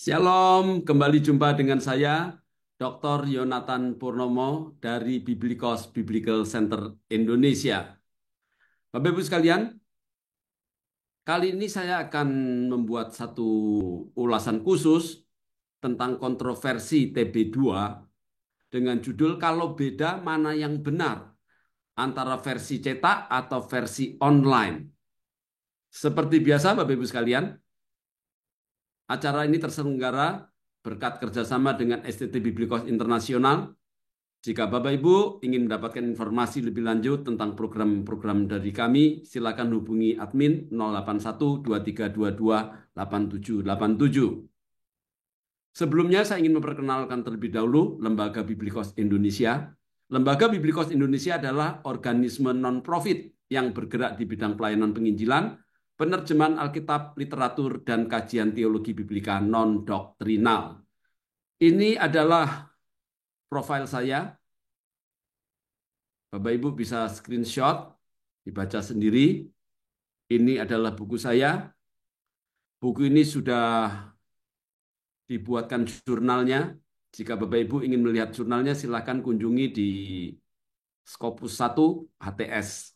Shalom, kembali jumpa dengan saya, Dr. Yonatan Purnomo dari Biblikos Biblical Center Indonesia. Bapak Ibu sekalian, kali ini saya akan membuat satu ulasan khusus tentang kontroversi TB2 dengan judul "Kalau beda mana yang benar antara versi cetak atau versi online." Seperti biasa, Bapak Ibu sekalian, acara ini terselenggara berkat kerjasama dengan STT Biblikos Internasional. Jika Bapak Ibu ingin mendapatkan informasi lebih lanjut tentang program-program dari kami, silakan hubungi admin 081 2322 8787. Sebelumnya saya ingin memperkenalkan terlebih dahulu Lembaga Biblikos Indonesia. Lembaga Biblikos Indonesia adalah organisme non-profit yang bergerak di bidang pelayanan penginjilan, penerjemahan Alkitab, literatur, dan kajian teologi biblika non-doktrinal. Ini adalah profil saya. Bapak Ibu bisa screenshot, dibaca sendiri. Ini adalah buku saya. Buku ini sudah dibuatkan jurnalnya. Jika Bapak Ibu ingin melihat jurnalnya, silakan kunjungi di Scopus 1 HTS.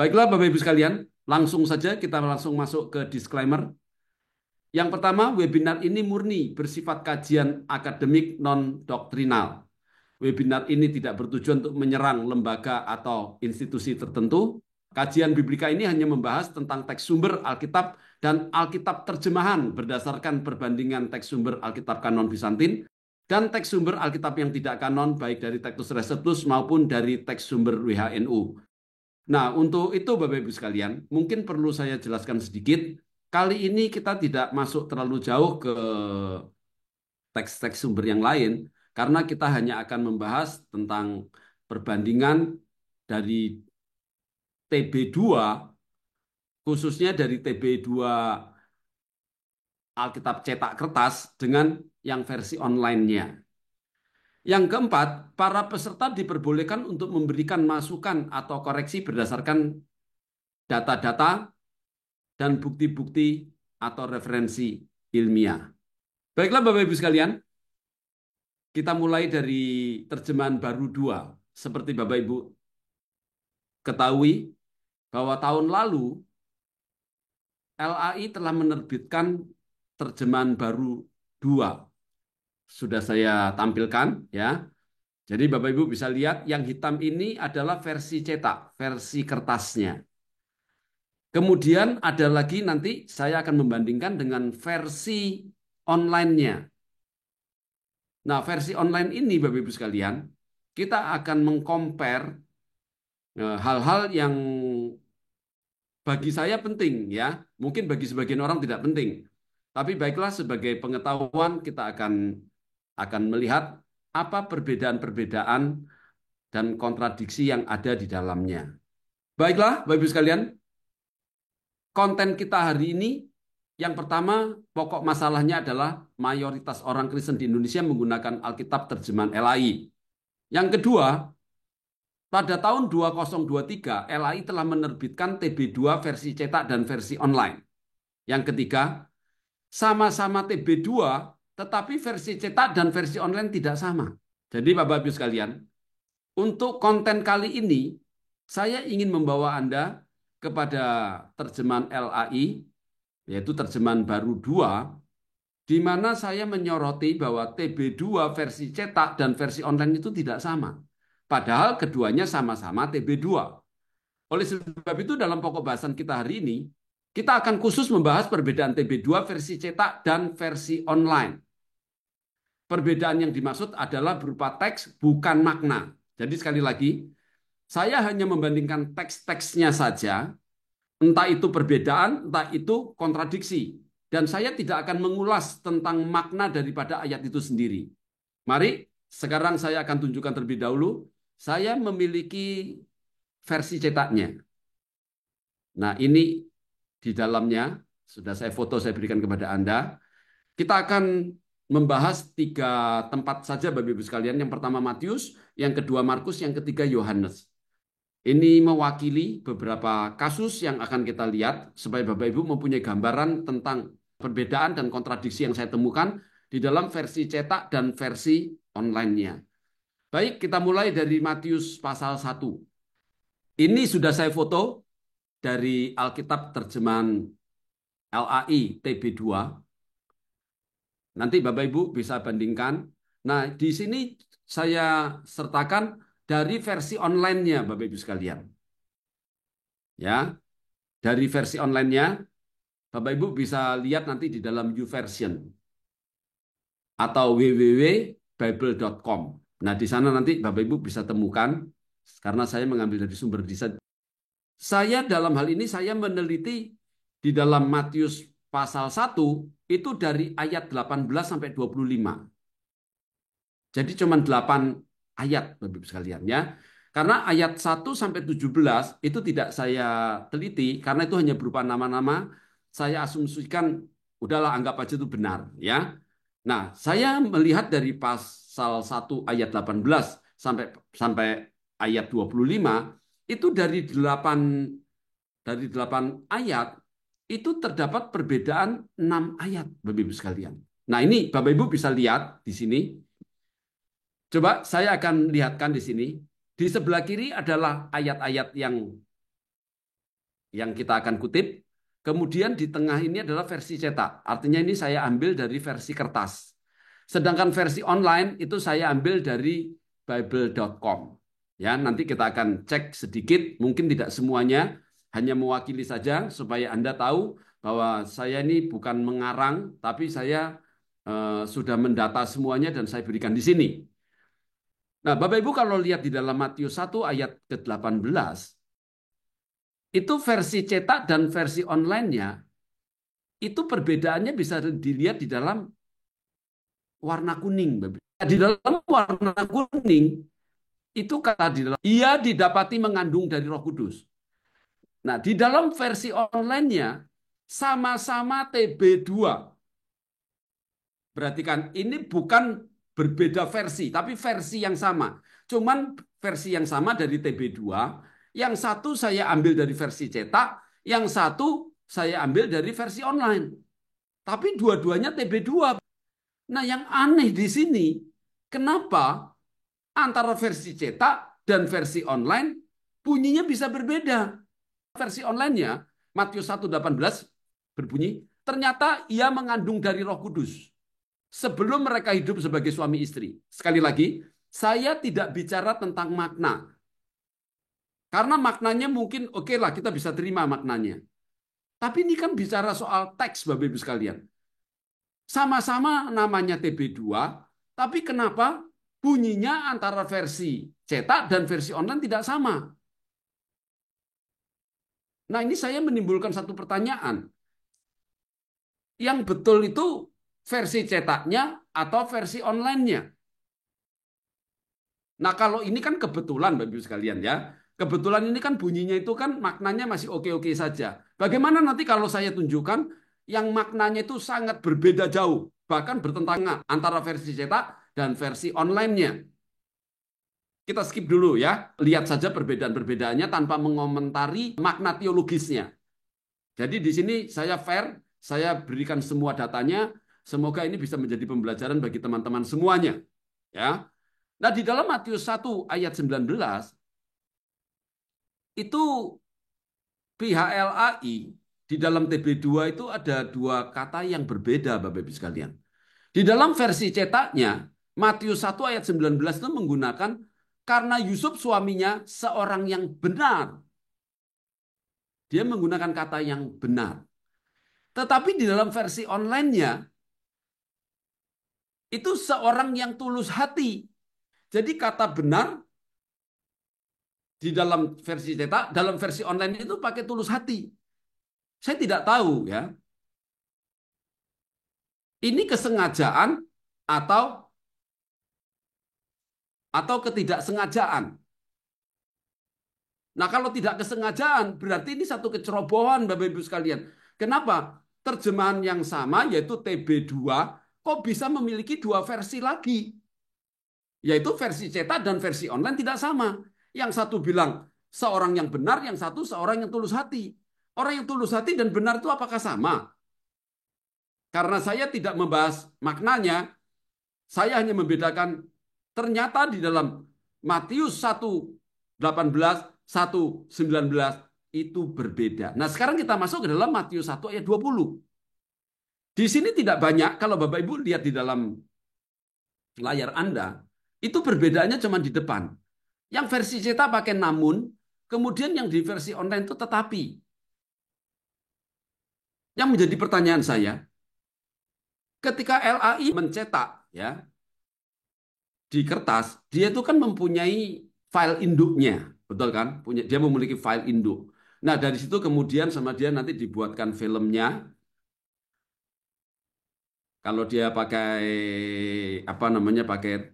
Baiklah Bapak Ibu sekalian, langsung saja kita langsung masuk ke disclaimer. Yang pertama, webinar ini murni bersifat kajian akademik non-doktrinal. Webinar ini tidak bertujuan untuk menyerang lembaga atau institusi tertentu. Kajian Biblika ini hanya membahas tentang teks sumber Alkitab dan Alkitab terjemahan berdasarkan perbandingan teks sumber Alkitab kanon Bizantin dan teks sumber Alkitab yang tidak kanon baik dari Textus Receptus maupun dari teks sumber WHNU. Nah, untuk itu Bapak Ibu sekalian, mungkin perlu saya jelaskan sedikit. Kali ini kita tidak masuk terlalu jauh ke teks-teks sumber yang lain, karena kita hanya akan membahas tentang perbandingan dari TB2, khususnya dari TB2 Alkitab cetak kertas dengan yang versi online-nya. Yang keempat, para peserta diperbolehkan untuk memberikan masukan atau koreksi berdasarkan data-data dan bukti-bukti atau referensi ilmiah. Baiklah Bapak Ibu sekalian, kita mulai dari terjemahan baru 2. Seperti Bapak Ibu ketahui bahwa tahun lalu LAI telah menerbitkan terjemahan baru 2. Sudah saya tampilkan ya. Jadi Bapak Ibu bisa lihat yang hitam ini adalah versi cetak, versi kertasnya. Kemudian ada lagi nanti saya akan membandingkan dengan versi online-nya. Nah, versi online ini Bapak Ibu sekalian, kita akan mengcompare hal-hal yang bagi saya penting ya. Mungkin bagi sebagian orang tidak penting. Tapi baiklah sebagai pengetahuan kita akan melihat apa perbedaan-perbedaan dan kontradiksi yang ada di dalamnya. Baiklah Bapak Ibu sekalian, konten kita hari ini yang pertama pokok masalahnya adalah mayoritas orang Kristen di Indonesia menggunakan Alkitab terjemahan LAI. Yang kedua, pada tahun 2023, LAI telah menerbitkan TB2 versi cetak dan versi online. Yang ketiga, sama-sama TB2, tetapi versi cetak dan versi online tidak sama. Jadi Bapak-Ibu sekalian, untuk konten kali ini, saya ingin membawa Anda kepada terjemahan LAI, yaitu terjemahan baru 2, di mana saya menyoroti bahwa TB2 versi cetak dan versi online itu tidak sama. Padahal keduanya sama-sama TB2. Oleh sebab itu dalam pokok bahasan kita hari ini, kita akan khusus membahas perbedaan TB2 versi cetak dan versi online. Perbedaan yang dimaksud adalah berupa teks, bukan makna. Jadi sekali lagi, saya hanya membandingkan teks-teksnya saja, entah itu perbedaan, entah itu kontradiksi. Dan saya tidak akan mengulas tentang makna daripada ayat itu sendiri. Mari, sekarang saya akan tunjukkan terlebih dahulu. Saya memiliki versi cetaknya. Nah, ini di dalamnya, sudah saya foto, saya berikan kepada Anda. Kita akan membahas 3 tempat saja Bapak Ibu sekalian. Yang pertama Matius, yang kedua Markus, yang ketiga Yohanes. Ini mewakili beberapa kasus yang akan kita lihat supaya Bapak Ibu mempunyai gambaran tentang perbedaan dan kontradiksi yang saya temukan di dalam versi cetak dan versi online-nya. Baik, kita mulai dari Matius pasal 1. Ini sudah saya foto dari Alkitab terjemahan LAI TB2. Nanti Bapak Ibu bisa bandingkan. Nah, di sini saya sertakan dari versi online-nya Bapak Ibu sekalian. Ya, dari versi online-nya Bapak Ibu bisa lihat nanti di dalam YouVersion atau www.bible.com. Nah, di sana nanti Bapak Ibu bisa temukan karena saya mengambil dari sumber desain. Saya dalam hal ini saya meneliti di dalam Matius pasal 1 itu dari ayat 18 sampai 25. Jadi cuma 8 ayat Bapak Ibu sekalian ya. Karena ayat 1 sampai 17 itu tidak saya teliti karena itu hanya berupa nama-nama. Saya asumsikan udahlah anggap aja itu benar ya. Nah, saya melihat dari pasal 1 ayat 18 sampai sampai ayat 25 itu dari delapan ayat itu terdapat perbedaan 6 ayat Bapak Ibu sekalian. Nah, ini Bapak Ibu bisa lihat di sini. Coba saya akan lihatkan di sini. Di sebelah kiri adalah ayat-ayat yang kita akan kutip. Kemudian di tengah ini adalah versi cetak. Artinya ini saya ambil dari versi kertas. Sedangkan versi online itu saya ambil dari bible.com. Ya, nanti kita akan cek sedikit, mungkin tidak semuanya, hanya mewakili saja supaya Anda tahu bahwa saya ini bukan mengarang, tapi saya sudah mendata semuanya dan saya berikan di sini. Nah, Bapak Ibu kalau lihat di dalam Matius 1 ayat ke-18, itu versi cetak dan versi online-nya, itu perbedaannya bisa dilihat di dalam warna kuning. Di dalam warna kuning, itu kata di dalam, ia didapati mengandung dari Roh Kudus. Nah, di dalam versi online-nya, sama-sama TB2. Berarti kan ini bukan berbeda versi, tapi versi yang sama. Cuman versi yang sama dari TB2, yang satu saya ambil dari versi cetak, yang satu saya ambil dari versi online. Tapi dua-duanya TB2. Nah, yang aneh di sini, kenapa antara versi cetak dan versi online bunyinya bisa berbeda? Versi online-nya, Matius 1:18 berbunyi, ternyata ia mengandung dari Roh Kudus sebelum mereka hidup sebagai suami istri. Sekali lagi, saya tidak bicara tentang makna. Karena maknanya mungkin oke lah kita bisa terima maknanya. Tapi ini kan bicara soal teks Bapak Ibu sekalian. Sama-sama namanya TB2, tapi kenapa bunyinya antara versi cetak dan versi online tidak sama? Nah, ini saya menimbulkan satu pertanyaan. Yang betul itu versi cetaknya atau versi online-nya? Nah, kalau ini kan kebetulan Bapak Ibu sekalian ya. Kebetulan ini kan bunyinya itu kan maknanya masih oke-oke saja. Bagaimana nanti kalau saya tunjukkan yang maknanya itu sangat berbeda jauh, bahkan bertentangan antara versi cetak dan versi online-nya? Kita skip dulu ya. Lihat saja perbedaan-perbedaannya tanpa mengomentari makna teologisnya. Jadi di sini saya fair, saya berikan semua datanya. Semoga ini bisa menjadi pembelajaran bagi teman-teman semuanya. Ya. Nah, di dalam Matius 1 ayat 19 itu PHLAI di dalam TB2 itu ada dua kata yang berbeda Bapak Ibu sekalian. Di dalam versi cetaknya Matius 1 ayat 19 itu menggunakan karena Yusuf suaminya seorang yang benar. Dia menggunakan kata yang benar. Tetapi di dalam versi online-nya itu seorang yang tulus hati. Jadi kata benar di dalam versi cetak, dalam versi online itu pakai tulus hati. Saya tidak tahu ya. Ini kesengajaan atau ketidaksengajaan. Nah, kalau tidak kesengajaan berarti ini satu kecerobohan Bapak Ibu sekalian. Kenapa? Terjemahan yang sama yaitu TB2 kok bisa memiliki dua versi lagi? Yaitu versi cetak dan versi online tidak sama. Yang satu bilang seorang yang benar, yang satu seorang yang tulus hati. Orang yang tulus hati dan benar itu apakah sama? Karena saya tidak membahas maknanya, saya hanya membedakan ternyata di dalam Matius 1:18, 1:19 itu berbeda. Nah, sekarang kita masuk ke dalam Matius 1 ayat 20. Di sini tidak banyak, kalau Bapak Ibu lihat di dalam layar Anda, itu perbedaannya cuma di depan. Yang versi cetak pakai namun, kemudian yang di versi online itu tetapi. Yang menjadi pertanyaan saya, ketika LAI mencetak ya di kertas, dia itu kan mempunyai file induknya, betul kan? Dia memiliki file induk. Nah, dari situ kemudian sama dia nanti dibuatkan filmnya. Kalau dia pakai apa namanya, pakai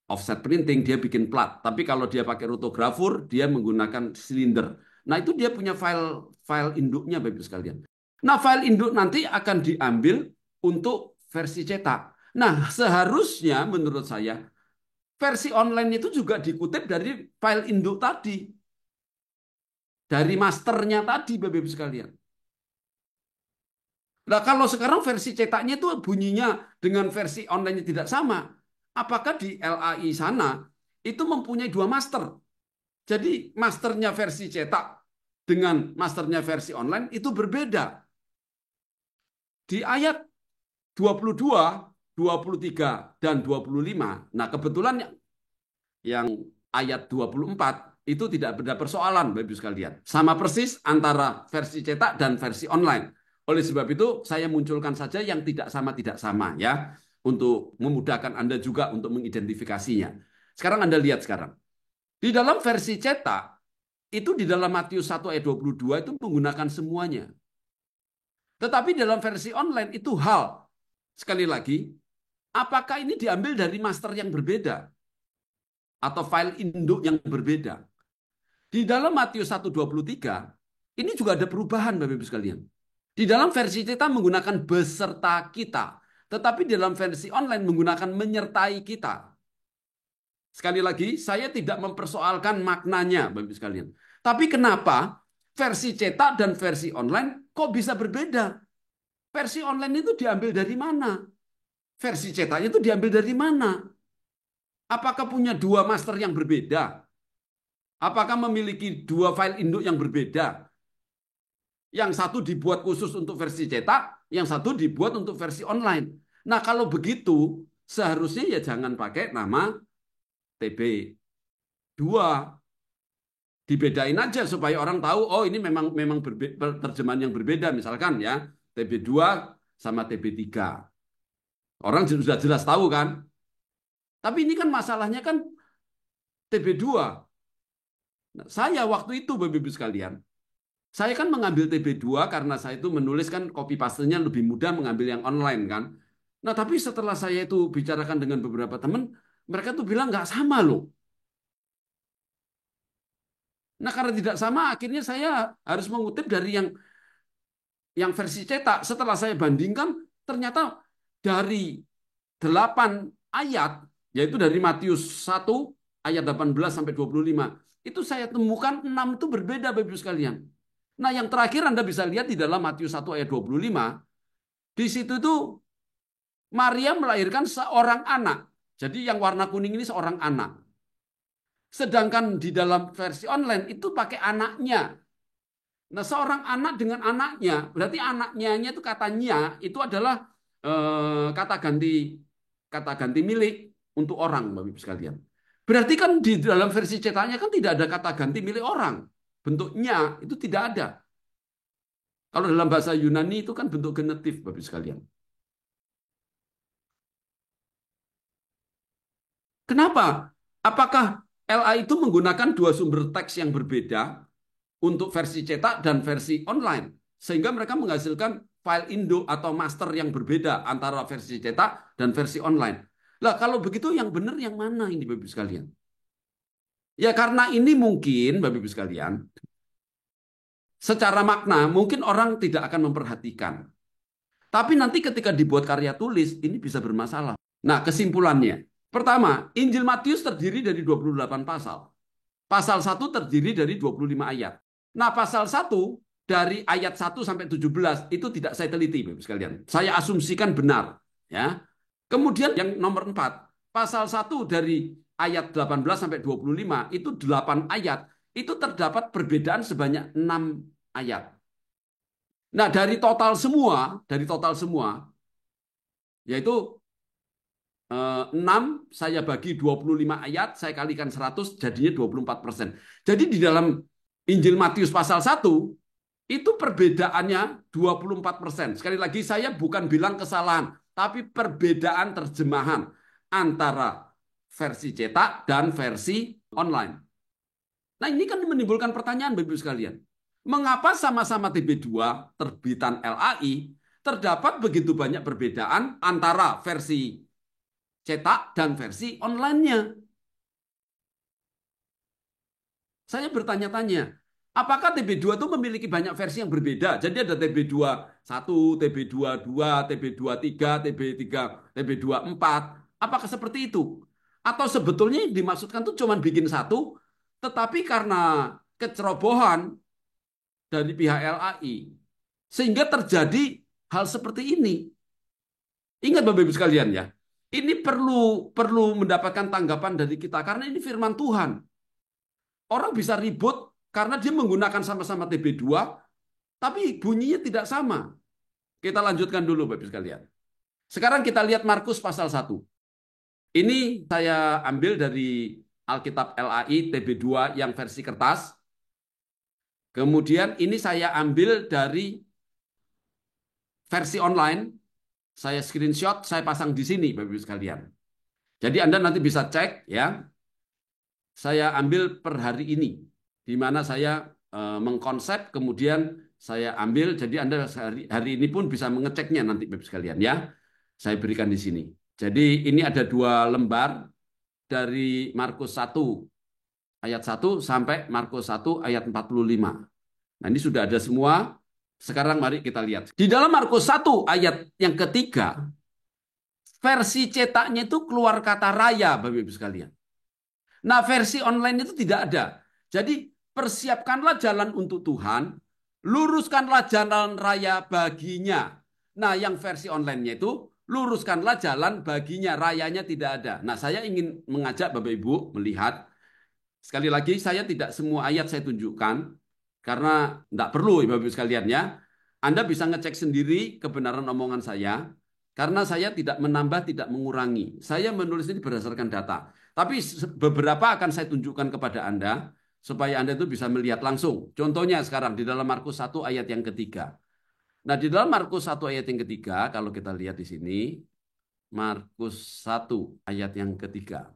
offset printing, dia bikin plat. Tapi kalau dia pakai rotografur, dia menggunakan silinder. Nah, itu dia punya file induknya, Bapak Ibu sekalian. Nah, file induk nanti akan diambil untuk versi cetak. Nah, seharusnya menurut saya versi online itu juga dikutip dari file induk tadi, dari masternya tadi, Bapak Ibu sekalian. Nah, kalau sekarang versi cetaknya itu bunyinya dengan versi online tidak sama, apakah di LAI sana itu mempunyai dua master? Jadi masternya versi cetak dengan masternya versi online itu berbeda. Di ayat 22, 23, dan 25. Nah, kebetulan yang ayat 24 itu tidak ada persoalan, Bapak Ibu sekalian. Sama persis antara versi cetak dan versi online. Oleh sebab itu, saya munculkan saja yang tidak sama ya, untuk memudahkan Anda juga untuk mengidentifikasinya. Sekarang Anda lihat sekarang. Di dalam versi cetak, itu di dalam Matius 1 ayat 22 itu menggunakan semuanya. Tetapi dalam versi online itu hal. Sekali lagi, apakah ini diambil dari master yang berbeda? Atau file induk yang berbeda? Di dalam Matius 1:23, ini juga ada perubahan, Bapak Ibu sekalian. Di dalam versi kita menggunakan beserta kita. Tetapi di dalam versi online menggunakan menyertai kita. Sekali lagi, saya tidak mempersoalkan maknanya, Bapak Ibu sekalian. Tapi kenapa versi cetak dan versi online kok bisa berbeda? Versi online itu diambil dari mana? Versi cetaknya itu diambil dari mana? Apakah punya dua master yang berbeda? Apakah memiliki dua file induk yang berbeda? Yang satu dibuat khusus untuk versi cetak, yang satu dibuat untuk versi online. Nah, kalau begitu, seharusnya ya jangan pakai nama TB2. Dibedain aja supaya orang tahu, oh ini memang terjemahan yang berbeda, misalkan ya, TB2 sama TB3. Orang sudah jelas tahu kan? Tapi ini kan masalahnya kan TB2. Nah, saya waktu itu, Bapak Ibu sekalian, saya kan mengambil TB2 karena saya itu menulis kan copy paste-nya lebih mudah mengambil yang online kan. Nah, tapi setelah saya itu bicarakan dengan beberapa teman, mereka tuh bilang nggak sama loh. Nah, karena tidak sama, akhirnya saya harus mengutip dari yang versi cetak. Setelah saya bandingkan, ternyata dari 8 ayat, yaitu dari Matius 1 ayat 18 sampai 25, itu saya temukan 6 itu berbeda, Bapak Ibu sekalian. Nah, yang terakhir Anda bisa lihat di dalam Matius 1 ayat 25, di situ tuh Maria melahirkan seorang anak. Jadi yang warna kuning ini seorang anak. Sedangkan di dalam versi online itu pakai anaknya. Nah, seorang anak dengan anaknya, berarti anaknya itu katanya itu adalah kata ganti milik untuk orang, Bapak Ibu sekalian. Berarti kan di dalam versi cetaknya kan tidak ada kata ganti milik orang. Bentuknya itu tidak ada. Kalau dalam bahasa Yunani itu kan bentuk genetif, Bapak Ibu sekalian. Kenapa? Apakah LA itu menggunakan dua sumber teks yang berbeda untuk versi cetak dan versi online, sehingga mereka menghasilkan file induk atau master yang berbeda antara versi cetak dan versi online. Lah, kalau begitu yang benar yang mana ini, Bapak Ibu sekalian? Ya karena ini mungkin, Bapak Ibu sekalian, secara makna mungkin orang tidak akan memperhatikan. Tapi nanti ketika dibuat karya tulis, ini bisa bermasalah. Nah, kesimpulannya. Pertama, Injil Matius terdiri dari 28 pasal. Pasal 1 terdiri dari 25 ayat. Nah, pasal 1 dari ayat 1 sampai 17 itu tidak saya teliti, Bapak sekalian. Saya asumsikan benar, ya. Kemudian yang nomor 4, pasal 1 dari ayat 18 sampai 25 itu 8 ayat, itu terdapat perbedaan sebanyak 6 ayat. Nah, dari total semua yaitu 6 saya bagi 25 ayat, saya kalikan 100 jadinya 24%. Jadi di dalam Injil Matius pasal 1 itu perbedaannya 24%. Sekali lagi saya bukan bilang kesalahan, tapi perbedaan terjemahan antara versi cetak dan versi online. Nah, ini kan menimbulkan pertanyaan Bapak Ibu sekalian. Mengapa sama-sama TB2 terbitan LAI terdapat begitu banyak perbedaan antara versi cetak dan versi online-nya? Saya bertanya-tanya, apakah TB2 itu memiliki banyak versi yang berbeda? Jadi ada TB21, TB22, TB23, TB3, TB24. Apakah seperti itu? Atau sebetulnya yang dimaksudkan itu cuma bikin satu, tetapi karena kecerobohan dari pihak LAI, sehingga terjadi hal seperti ini. Ingat Bapak Ibu sekalian ya, ini perlu mendapatkan tanggapan dari kita karena ini firman Tuhan. Orang bisa ribut karena dia menggunakan sama-sama TB2, tapi bunyinya tidak sama. Kita lanjutkan dulu Bapak Ibu sekalian. Sekarang kita lihat Markus pasal 1. Ini saya ambil dari Alkitab LAI TB2 yang versi kertas. Kemudian ini saya ambil dari versi online. Saya screenshot, saya pasang di sini Bapak Ibu sekalian. Jadi Anda nanti bisa cek ya. Saya ambil per hari ini, di mana saya mengkonsep, kemudian saya ambil, jadi Anda hari ini pun bisa mengeceknya nanti Bapak sekalian ya. Saya berikan di sini. Jadi ini ada 2 lembar dari Markus 1 ayat 1 sampai Markus 1 ayat 45. Nah, ini sudah ada semua. Sekarang mari kita lihat. Di dalam Markus 1 ayat yang ketiga, versi cetaknya itu keluar kata raya Bapak Ibu sekalian. Nah, versi online itu tidak ada. Jadi, persiapkanlah jalan untuk Tuhan, luruskanlah jalan raya baginya. Nah, yang versi online-nya itu, luruskanlah jalan baginya, rayanya tidak ada. Nah, saya ingin mengajak Bapak Ibu melihat, sekali lagi, saya tidak semua ayat saya tunjukkan, karena tidak perlu Bapak Ibu sekalian ya. Anda bisa ngecek sendiri kebenaran omongan saya, karena saya tidak menambah, tidak mengurangi. Saya menulis ini berdasarkan data. Tapi beberapa akan saya tunjukkan kepada Anda, supaya Anda itu bisa melihat langsung. Contohnya sekarang di dalam Markus 1 ayat yang ketiga. Nah, di dalam Markus 1 ayat yang ketiga, kalau kita lihat di sini, Markus 1 ayat yang ketiga.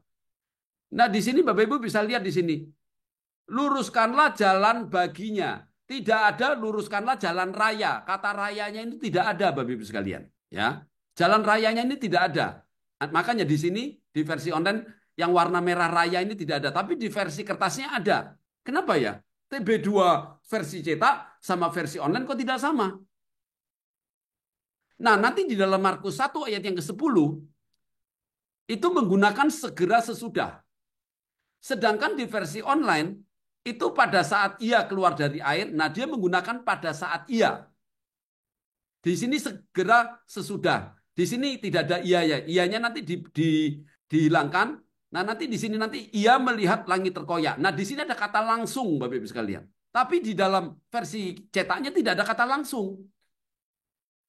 Nah, di sini Bapak Ibu bisa lihat di sini. Luruskanlah jalan baginya. Tidak ada luruskanlah jalan raya. Kata rayanya ini tidak ada Bapak Ibu sekalian. Ya, jalan rayanya ini tidak ada. Makanya di sini di versi online yang warna merah raya ini tidak ada. Tapi di versi kertasnya ada. Kenapa ya? TB2 versi cetak sama versi online kok tidak sama? Nah, nanti di dalam Markus 1 ayat yang ke-10 itu menggunakan segera sesudah. Sedangkan di versi online itu pada saat ia keluar dari air, nah dia menggunakan pada saat ia. Di sini segera sesudah. Di sini tidak ada ia ya. Ianya nanti dihilangkan. Nah, nanti di sini nanti ia melihat langit terkoyak. Nah, di sini ada kata langsung Bapak Ibu sekalian. Tapi di dalam versi cetaknya tidak ada kata langsung.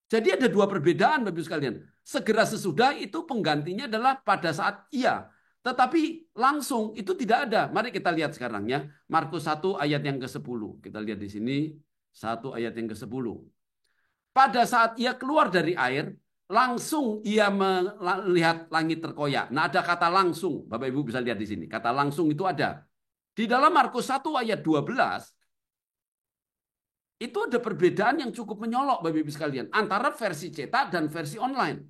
Jadi ada 2 perbedaan Bapak Ibu sekalian. Segera sesudah itu penggantinya adalah pada saat ia. Tetapi langsung itu tidak ada. Mari kita lihat sekarang ya. Markus 1 ayat yang ke-10. Kita lihat di sini 1 ayat yang ke-10. Pada saat ia keluar dari air, langsung ia melihat langit terkoyak. Nah, ada kata langsung. Bapak Ibu bisa lihat di sini. Kata langsung itu ada. Di dalam Markus 1 ayat 12, itu ada perbedaan yang cukup menyolok Bapak Ibu sekalian antara versi cetak dan versi online.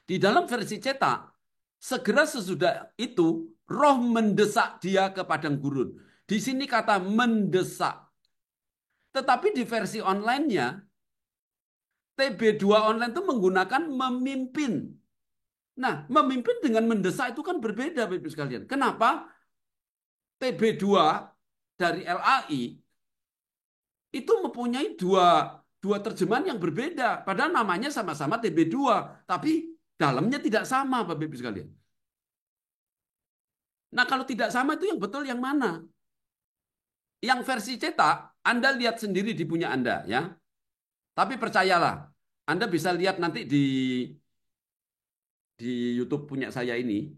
Di dalam versi cetak, segera sesudah itu roh mendesak dia ke padang gurun. Di sini kata mendesak. Tetapi di versi online-nya TB2 online itu menggunakan memimpin. Nah, memimpin dengan mendesak itu kan berbeda Bapak Ibu sekalian. Kenapa? TB2 dari LAI itu mempunyai dua terjemahan yang berbeda. Padahal namanya sama-sama TB2, tapi dalamnya tidak sama, Bapak Ibu sekalian. Nah, kalau tidak sama itu yang betul yang mana? Yang versi cetak, Anda lihat sendiri di punya Anda, ya. Tapi percayalah, Anda bisa lihat nanti di YouTube punya saya ini,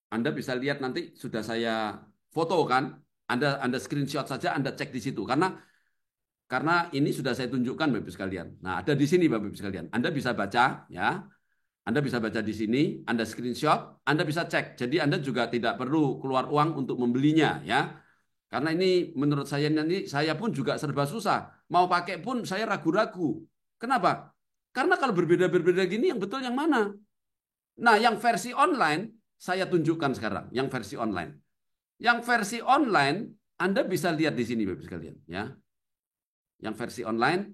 Anda bisa lihat nanti sudah saya foto kan, Anda screenshot saja, Anda cek di situ karena ini sudah saya tunjukkan Bapak Ibu sekalian. Nah, ada di sini Bapak Ibu sekalian. Anda bisa baca ya. Anda bisa baca di sini, Anda screenshot, Anda bisa cek. Jadi Anda juga tidak perlu keluar uang untuk membelinya ya. Karena ini menurut saya nanti saya pun juga serba susah. Mau pakai pun saya ragu-ragu. Kenapa? Karena kalau berbeda-berbeda gini yang betul yang mana? Nah, yang versi online saya tunjukkan sekarang, yang versi online. Yang versi online Anda bisa lihat di sini Bapak sekalian, ya. Yang versi online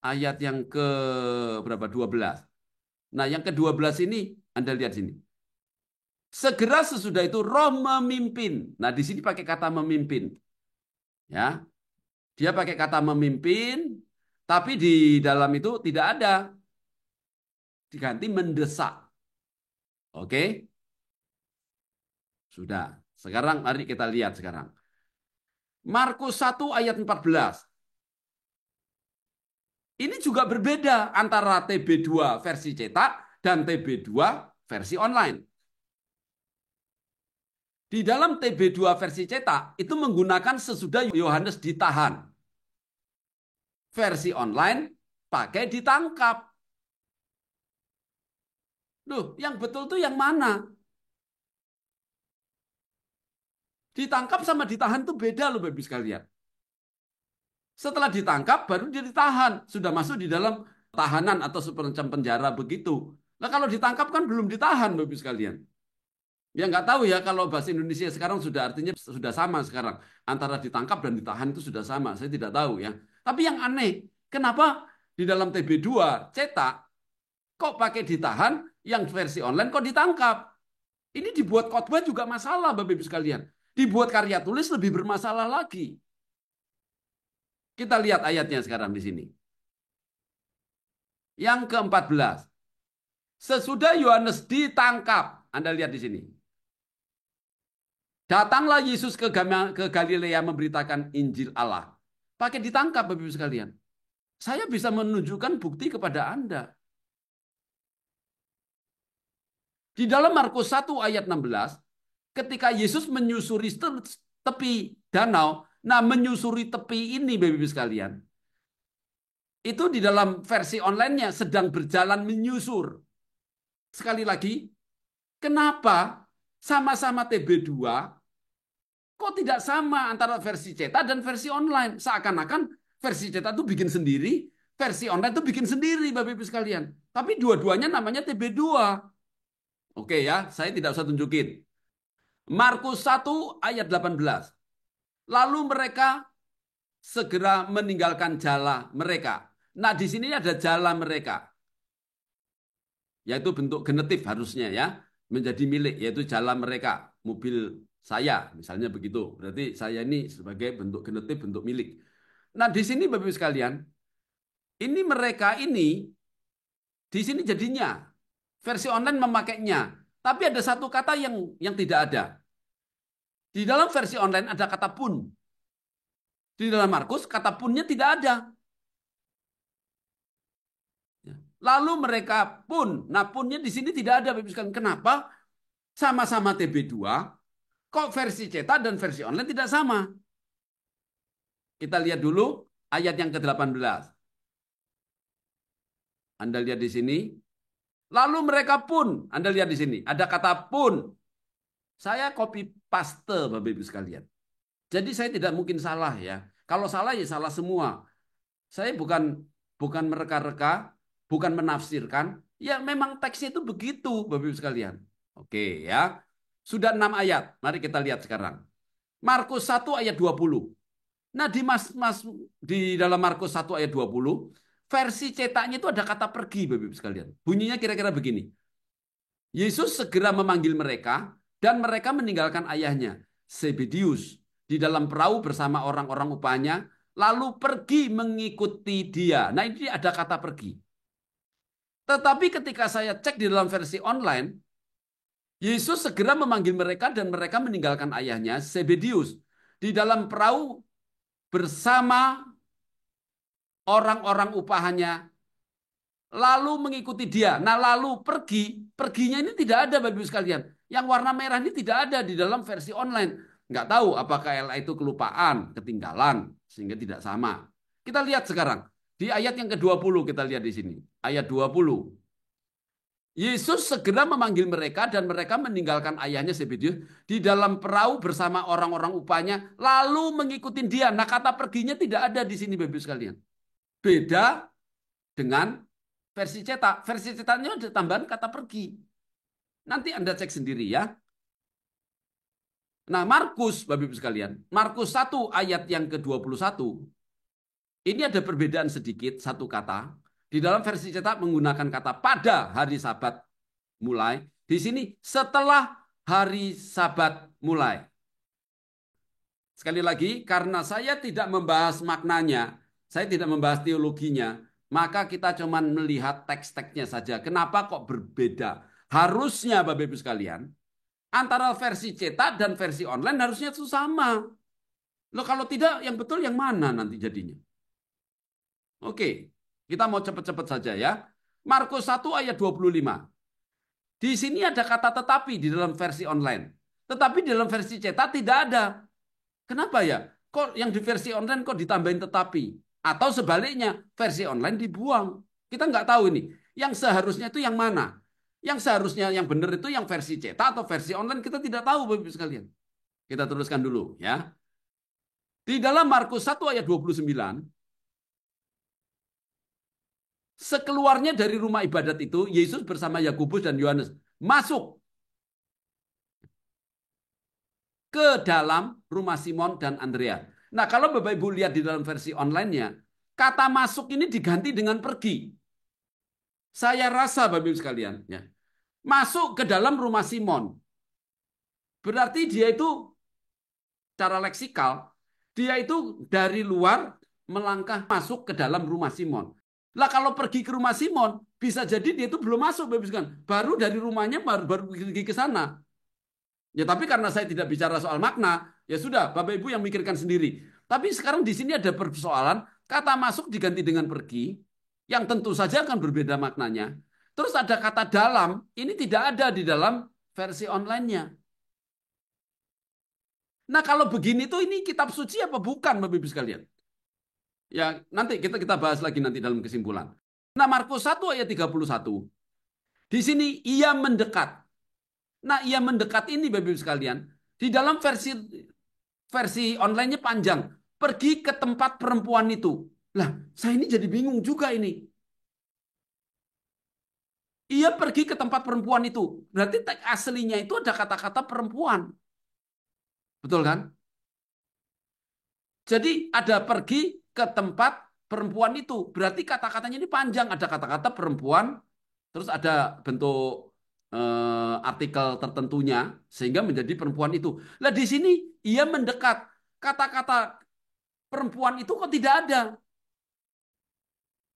ayat yang ke berapa? 12. Nah, yang ke-12 ini Anda lihat sini. Segera sesudah itu Roh memimpin. Nah, di sini pakai kata memimpin. Ya. Dia pakai kata memimpin, tapi di dalam itu tidak ada. Diganti mendesak. Oke? Sudah. Sekarang mari kita lihat sekarang. Markus 1 ayat 14. Ini juga berbeda antara TB2 versi cetak dan TB2 versi online. Di dalam TB2 versi cetak itu menggunakan sesudah Yohanes ditahan. Versi online pakai ditangkap. Loh, yang betul tuh yang mana? Ditangkap sama ditahan tuh beda loh Bapak sekalian. Setelah ditangkap baru dia ditahan, sudah masuk di dalam tahanan atau semacam penjara begitu. Nah kalau ditangkap kan belum ditahan Bapak sekalian. Ya nggak tahu ya kalau bahasa Indonesia sekarang sudah artinya sudah sama sekarang. Antara ditangkap dan ditahan itu sudah sama. Saya tidak tahu ya. Tapi yang aneh, kenapa di dalam TB2 cetak kok pakai ditahan, yang versi online kok ditangkap? Ini dibuat khotbah juga masalah Bapak Ibu sekalian. Dibuat karya tulis lebih bermasalah lagi. Kita lihat ayatnya sekarang di sini. Yang ke-14. Sesudah Yohanes ditangkap. Anda lihat di sini. Datanglah Yesus ke Galilea memberitakan Injil Allah. Pakai ditangkap Bapak Ibu sekalian. Saya bisa menunjukkan bukti kepada Anda. Di dalam Markus 1 ayat 16, ketika Yesus menyusuri tepi danau, nah menyusuri tepi ini Bapak Ibu sekalian, itu di dalam versi online-nya sedang berjalan menyusur. Sekali lagi, kenapa sama-sama TB2 kok tidak sama antara versi cetak dan versi online? Seakan-akan versi cetak itu bikin sendiri, versi online itu bikin sendiri, Bapak Ibu sekalian. Tapi dua-duanya namanya TB2. Oke ya, saya tidak usah tunjukin. Markus 1 ayat 18. Lalu mereka segera meninggalkan jala mereka. Nah, di sini ada jala mereka. Yaitu bentuk genetif harusnya ya, menjadi milik, yaitu jala mereka, mobil saya, misalnya begitu. Berarti saya ini sebagai bentuk genetif, bentuk milik. Nah, di sini Bapak Ibu sekalian, ini mereka ini di sini jadinya versi online memakainya, tapi ada satu kata yang tidak ada. Di dalam versi online ada kata pun. Di dalam Markus kata punnya tidak ada. Lalu mereka pun, nah punnya di sini tidak ada Bapak Ibu sekalian. Kenapa? Sama-sama TB2, kok versi cetak dan versi online tidak sama? Kita lihat dulu ayat yang ke-18. Anda lihat di sini. Lalu mereka pun, Anda lihat di sini, ada kata pun. Saya copy paste Bapak Ibu sekalian. Jadi saya tidak mungkin salah ya. Kalau salah ya salah semua. Saya bukan mereka-reka, bukan menafsirkan. Ya memang teksnya itu begitu Bapak Ibu sekalian. Oke ya. Sudah 6 ayat. Mari kita lihat sekarang. Markus 1 ayat 20. Nah, di dalam Markus 1 ayat 20, versi cetaknya itu ada kata pergi, Bapak Ibu sekalian. Bunyinya kira-kira begini. Yesus segera memanggil mereka dan mereka meninggalkan ayahnya, Zebedius, di dalam perahu bersama orang-orang upahnya, lalu pergi mengikuti dia. Nah, ini ada kata pergi. Tetapi ketika saya cek di dalam versi online, Yesus segera memanggil mereka dan mereka meninggalkan ayahnya, Zebedius, di dalam perahu bersama orang-orang upahannya, lalu mengikuti dia. Nah, lalu perginya ini tidak ada Bapak Ibu sekalian. Yang warna merah ini tidak ada di dalam versi online. Nggak tahu apakah LA itu kelupaan, ketinggalan, sehingga tidak sama. Kita lihat sekarang. Di ayat yang ke-20 kita lihat di sini. Ayat 20. Yesus segera memanggil mereka dan mereka meninggalkan ayahnya Zebedius di dalam perahu bersama orang-orang upahnya lalu mengikuti dia. Nah, kata perginya tidak ada di sini Bapak Ibu sekalian. Beda dengan versi cetak. Versi cetaknya ada tambahan kata pergi. Nanti Anda cek sendiri ya. Nah, Markus Bapak Ibu sekalian, Markus 1 ayat yang ke-21. Ini ada perbedaan sedikit satu kata. Di dalam versi cetak menggunakan kata pada hari Sabat mulai. Di sini setelah hari Sabat mulai. Sekali lagi, karena saya tidak membahas maknanya, saya tidak membahas teologinya, maka kita cuma melihat teks-teksnya saja. Kenapa kok berbeda? Harusnya Bapak Ibu sekalian, antara versi cetak dan versi online harusnya itu sama. Loh, kalau tidak, yang betul yang mana nanti jadinya? Oke. Kita mau cepat-cepat saja ya. Markus 1 ayat 25. Di sini ada kata tetapi di dalam versi online. Tetapi di dalam versi cetak tidak ada. Kenapa ya? Kok yang di versi online kok ditambahin tetapi? Atau sebaliknya, versi online dibuang. Kita nggak tahu ini. Yang seharusnya itu yang mana? Yang seharusnya yang benar itu yang versi cetak atau versi online kita tidak tahu Bapak Ibu sekalian. Kita teruskan dulu ya. Di dalam Markus 1 ayat 29, sekeluarnya dari rumah ibadat itu, Yesus bersama Yakobus dan Yohanes masuk ke dalam rumah Simon dan Andrea. Nah, kalau Bapak Ibu lihat di dalam versi online-nya, kata masuk ini diganti dengan pergi. Saya rasa Bapak Ibu sekalian, ya, masuk ke dalam rumah Simon. Berarti dia itu, cara leksikal, dia itu dari luar melangkah masuk ke dalam rumah Simon. Lah kalau pergi ke rumah Simon, bisa jadi dia itu belum masuk, baru dari rumahnya baru pergi ke sana. Ya tapi karena saya tidak bicara soal makna, ya sudah Bapak Ibu yang mikirkan sendiri. Tapi sekarang di sini ada persoalan, kata masuk diganti dengan pergi, yang tentu saja akan berbeda maknanya. Terus ada kata dalam, ini tidak ada di dalam versi online-nya. Nah kalau begini tuh ini kitab suci apa bukan Bapak Ibu sekalian? Ya, nanti kita bahas lagi nanti dalam kesimpulan. Nah, Markus 1 ayat 31. Di sini ia mendekat. Nah, ia mendekat ini Bapak Ibu sekalian, di dalam versi online-nya panjang. Pergi ke tempat perempuan itu. Lah, saya ini jadi bingung juga ini. Ia pergi ke tempat perempuan itu. Berarti teks aslinya itu ada kata-kata perempuan. Betul kan? Jadi ada pergi ke tempat perempuan itu. Berarti kata-katanya ini panjang. Ada kata-kata perempuan, terus ada bentuk artikel tertentunya, sehingga menjadi perempuan itu. Nah di sini ia mendekat. Kata-kata perempuan itu kok tidak ada.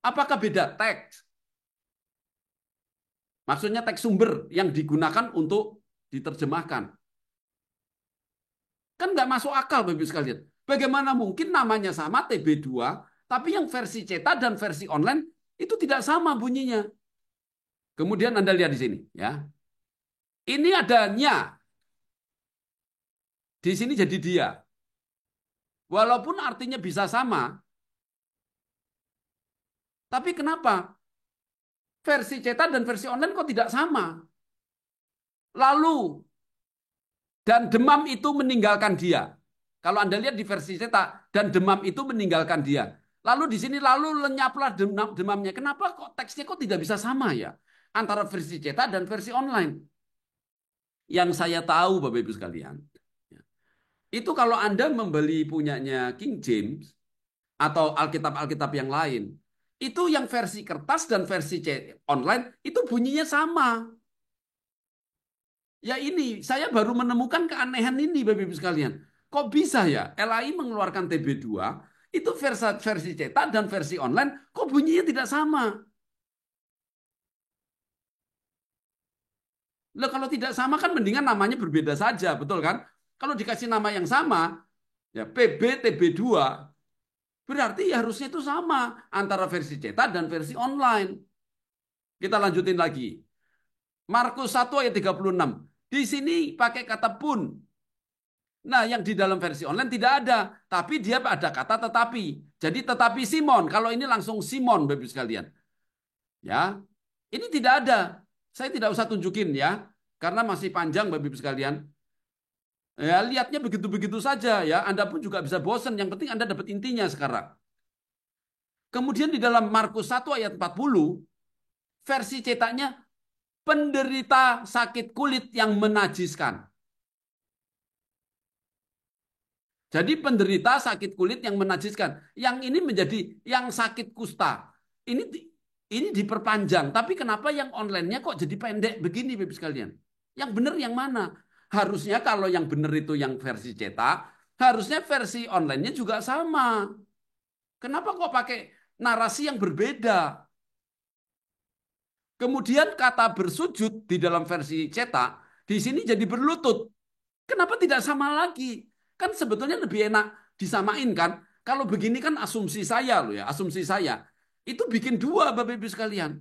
Apakah beda teks? Maksudnya teks sumber yang digunakan untuk diterjemahkan. Kan nggak masuk akal Bapak Ibu sekalian. Bagaimana mungkin namanya sama TB2, tapi yang versi cetak dan versi online itu tidak sama bunyinya. Kemudian Anda lihat di sini, ya. Ini adanya. Di sini jadi dia. Walaupun artinya bisa sama, tapi kenapa? Versi cetak dan versi online kok tidak sama? Lalu, dan demam itu meninggalkan dia. Kalau Anda lihat di versi cetak, dan demam itu meninggalkan dia. Lalu di sini lalu lenyaplah demamnya. Kenapa kok teksnya kok tidak bisa sama ya? Antara versi cetak dan versi online. Yang saya tahu Bapak Ibu sekalian, itu kalau Anda membeli punyanya King James atau Alkitab-Alkitab yang lain, itu yang versi kertas dan versi online itu bunyinya sama. Ya ini, saya baru menemukan keanehan ini Bapak Ibu sekalian. kok bisa ya LAI mengeluarkan TB2 itu versi cetak dan versi online kok bunyinya tidak sama. Lah kalau tidak sama kan mendingan namanya berbeda saja, betul kan? Kalau dikasih nama yang sama, ya PB TB2 berarti ya harusnya itu sama antara versi cetak dan versi online. Kita lanjutin lagi. Markus 1 ayat 36. Di sini pakai kata pun. Nah, yang di dalam versi online tidak ada, tapi dia ada kata tetapi. Jadi tetapi Simon, kalau ini langsung Simon Bapak sekalian. Ya. Ini tidak ada. Saya tidak usah tunjukin ya, karena masih panjang Bapak Ibu sekalian. Ya, lihatnya begitu-begitu saja ya. Anda pun juga bisa bosan. Yang penting Anda dapat intinya sekarang. Kemudian di dalam Markus 1 ayat 40, versi cetaknya penderita sakit kulit yang menajiskan. Jadi penderita sakit kulit yang menajiskan. Yang ini menjadi yang sakit kusta. Ini diperpanjang. Tapi kenapa yang online-nya kok jadi pendek begini, Bapak sekalian? Yang benar yang mana? Harusnya kalau yang benar itu yang versi cetak, harusnya versi online-nya juga sama. Kenapa kok pakai narasi yang berbeda? Kemudian kata bersujud di dalam versi cetak, di sini jadi berlutut. Kenapa tidak sama lagi? Kan sebetulnya lebih enak disamain kan? Kalau begini kan asumsi saya loh ya, asumsi saya. Itu bikin dua Bapak Ibu sekalian.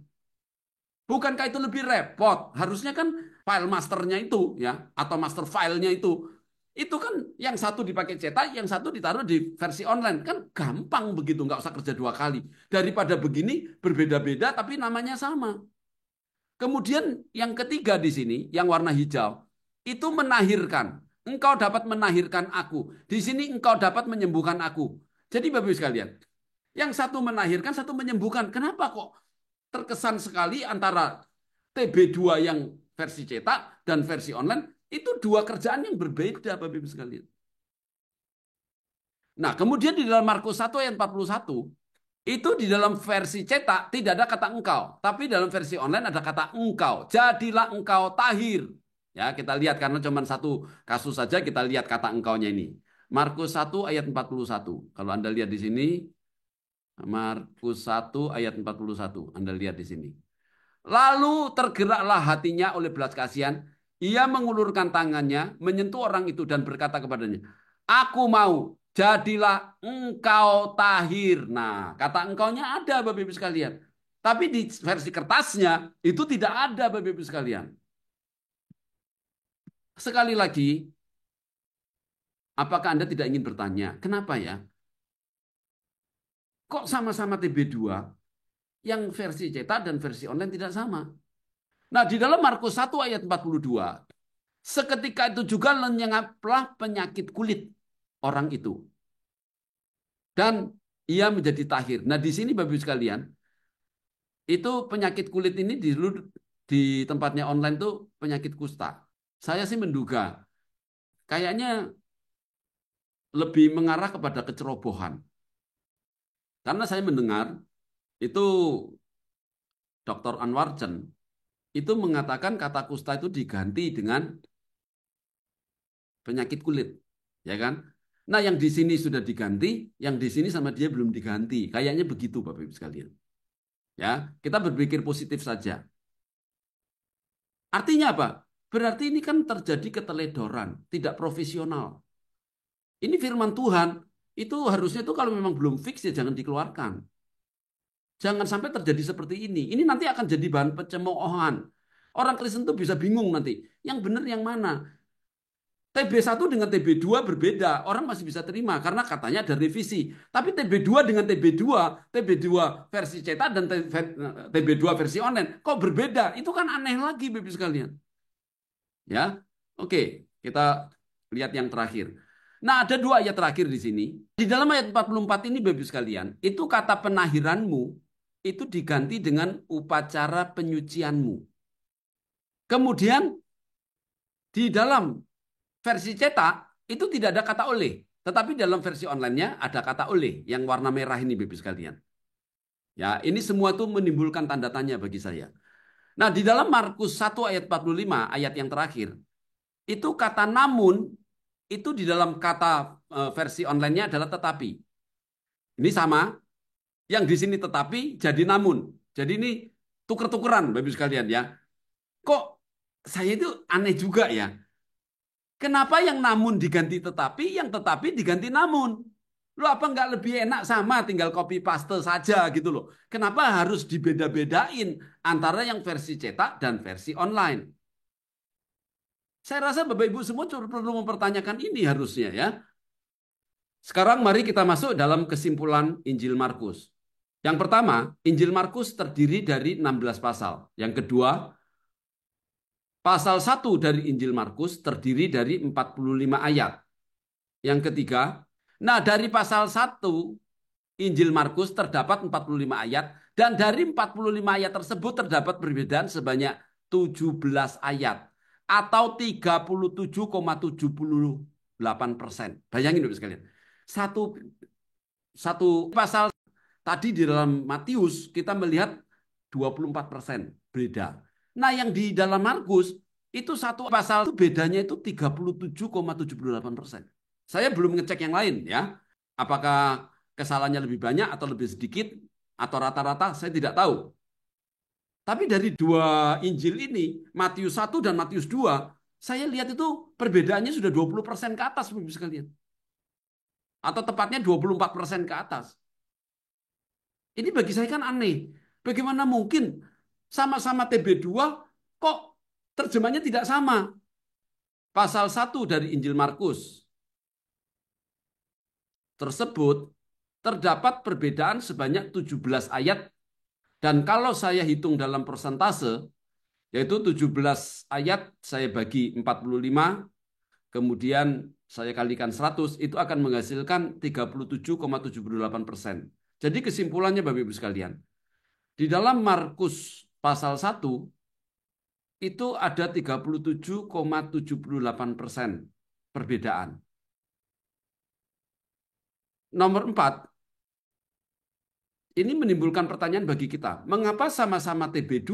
Bukankah itu lebih repot? Harusnya kan file masternya itu ya, atau master filenya itu kan yang satu dipakai cetak, yang satu ditaruh di versi online. Kan gampang begitu, nggak usah kerja dua kali. Daripada begini berbeda-beda tapi namanya sama. Kemudian yang ketiga di sini, yang warna hijau, itu menahirkan. Engkau dapat menahirkan aku. Di sini engkau dapat menyembuhkan aku. Jadi Bapak Ibu sekalian, yang satu menahirkan, satu menyembuhkan. Kenapa kok terkesan sekali antara TB2 yang versi cetak dan versi online, itu dua kerjaan yang berbeda Bapak Ibu sekalian. Nah, kemudian di dalam Markus 1 ayat 41, itu di dalam versi cetak tidak ada kata engkau, tapi dalam versi online ada kata engkau. Jadilah engkau tahir. Ya, kita lihat karena cuma satu kasus saja kita lihat kata engkaunya ini. Markus 1 ayat 41. Kalau Anda lihat di sini Markus 1 ayat 41. Anda lihat di sini. Lalu tergeraklah hatinya oleh belas kasihan. Ia mengulurkan tangannya, menyentuh orang itu dan berkata kepadanya, aku mau, jadilah engkau tahir. Nah, kata engkaunya ada Bapak Ibu sekalian. Tapi di versi kertasnya itu tidak ada Bapak Ibu sekalian. Sekali lagi, apakah Anda tidak ingin bertanya, kenapa ya? Kok sama-sama TB2, yang versi cetak dan versi online tidak sama? Nah, di dalam Markus 1 ayat 42, seketika itu juga lenyaplah penyakit kulit orang itu. Dan ia menjadi tahir. Nah, di sini Bapak Ibu sekalian, itu penyakit kulit ini di tempatnya online tuh penyakit kusta. Saya sih menduga kayaknya lebih mengarah kepada kecerobohan. Karena saya mendengar itu Dr. Anwar Chen itu mengatakan kata kusta itu diganti dengan penyakit kulit, ya kan? Nah, yang di sini sudah diganti, yang di sini sama dia belum diganti. Kayaknya begitu, Bapak Ibu sekalian. Ya, kita berpikir positif saja. Artinya apa? Berarti ini kan terjadi keteledoran, tidak profesional. Ini firman Tuhan, itu harusnya itu kalau memang belum fix ya jangan dikeluarkan. Jangan sampai terjadi seperti ini. Ini nanti akan jadi bahan pencemoohan. Orang Kristen itu bisa bingung nanti. Yang benar yang mana? TB1 dengan TB2 berbeda. Orang masih bisa terima karena katanya ada revisi. Tapi TB2 dengan TB2 versi cetak dan TB2 versi online kok berbeda? Itu kan aneh lagi Bapak sekalian. Ya. Oke, kita lihat yang terakhir. Nah, ada dua ayat terakhir di sini. Di dalam ayat 44 ini Bapak sekalian, itu kata penahiranmu itu diganti dengan upacara penyucianmu. Kemudian di dalam versi cetak itu tidak ada kata oleh, tetapi dalam versi online-nya ada kata oleh yang warna merah ini Bapak sekalian. Ya, ini semua tuh menimbulkan tanda tanya bagi saya. Nah, di dalam Markus 1 ayat 45 ayat yang terakhir, itu kata namun itu di dalam kata versi online-nya adalah tetapi. Ini sama, yang di sini tetapi jadi namun. Jadi ini tuker-tukeran, Bapak Ibu sekalian ya. Kok saya itu aneh juga ya. Kenapa yang namun diganti tetapi, yang tetapi diganti namun? Lo apa nggak lebih enak sama tinggal copy paste saja gitu loh. Kenapa harus dibeda-bedain antara yang versi cetak dan versi online? Saya rasa Bapak Ibu semua perlu mempertanyakan ini harusnya ya. Sekarang mari kita masuk dalam kesimpulan Injil Markus. Yang pertama, Injil Markus terdiri dari 16 pasal. Yang kedua, pasal 1 dari Injil Markus terdiri dari 45 ayat. Yang ketiga, nah dari pasal 1 Injil Markus terdapat 45 ayat dan dari 45 ayat tersebut terdapat perbedaan sebanyak 17 ayat atau 37,78%. Bayangin Bapak sekalian. Satu satu pasal tadi di dalam Matius kita melihat 24% beda. Nah, yang di dalam Markus itu satu pasal itu bedanya itu 37,78%. Saya belum ngecek yang lain ya. Apakah kesalahannya lebih banyak atau lebih sedikit atau rata-rata saya tidak tahu. Tapi dari dua Injil ini, Matius 1 dan Matius 2, saya lihat itu perbedaannya sudah 20% ke atas Bapak sekalian. Atau tepatnya 24% ke atas. Ini bagi saya kan aneh. Bagaimana mungkin sama-sama TB2 kok terjemahnya tidak sama? Pasal 1 dari Injil Markus tersebut terdapat perbedaan sebanyak 17 ayat dan kalau saya hitung dalam persentase yaitu 17 ayat saya bagi 45 kemudian saya kalikan 100 itu akan menghasilkan 37,78%. Jadi kesimpulannya Bapak Ibu sekalian, di dalam Markus pasal 1 itu ada 37,78% perbedaan. Nomor 4, ini menimbulkan pertanyaan bagi kita. Mengapa sama-sama TB2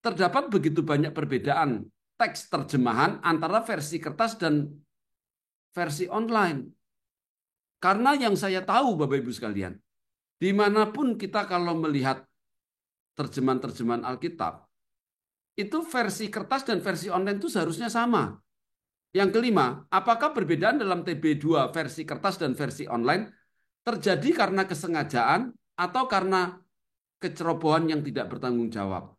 terdapat begitu banyak perbedaan teks terjemahan antara versi kertas dan versi online? Karena yang saya tahu Bapak Ibu sekalian, dimanapun kita kalau melihat terjemahan-terjemahan Alkitab, itu versi kertas dan versi online itu seharusnya sama. Yang kelima, apakah perbedaan dalam TB2 versi kertas dan versi online terjadi karena kesengajaan atau karena kecerobohan yang tidak bertanggung jawab?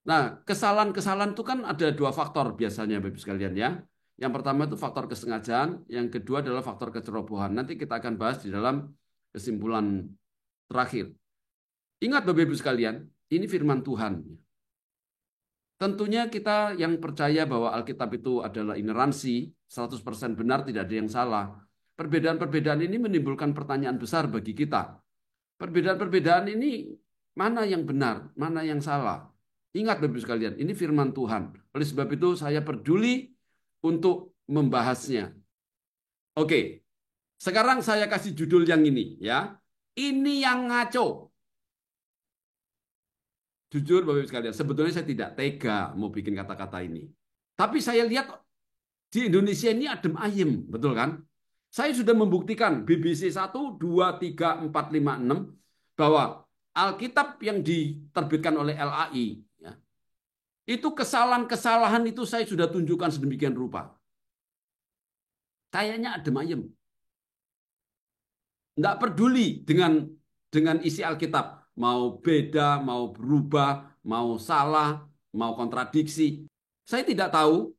Nah, kesalahan-kesalahan itu kan ada dua faktor biasanya, Bapak sekalian ya. Yang pertama itu faktor kesengajaan, yang kedua adalah faktor kecerobohan. Nanti kita akan bahas di dalam kesimpulan terakhir. Ingat Bapak Ibu sekalian, ini firman Tuhan. Tentunya kita yang percaya bahwa Alkitab itu adalah ineransi, 100% benar, tidak ada yang salah. Perbedaan-perbedaan ini menimbulkan pertanyaan besar bagi kita. Perbedaan-perbedaan ini mana yang benar, mana yang salah. Ingat Bapak-Ibu sekalian, ini firman Tuhan. Oleh sebab itu saya peduli untuk membahasnya. Oke, sekarang saya kasih judul yang ini ya. Ini yang ngaco. Jujur Bapak Ibu sekalian, sebetulnya saya tidak tega mau bikin kata-kata ini. Tapi saya lihat di Indonesia ini adem ayem, betul kan? Saya sudah membuktikan BBC 1, 2, 3, 4, 5, 6 bahwa Alkitab yang diterbitkan oleh LAI, ya, itu kesalahan-kesalahan itu saya sudah tunjukkan sedemikian rupa. Kayaknya adem ayem. Nggak peduli dengan isi Alkitab. Mau beda, mau berubah, mau salah, mau kontradiksi. Saya tidak tahu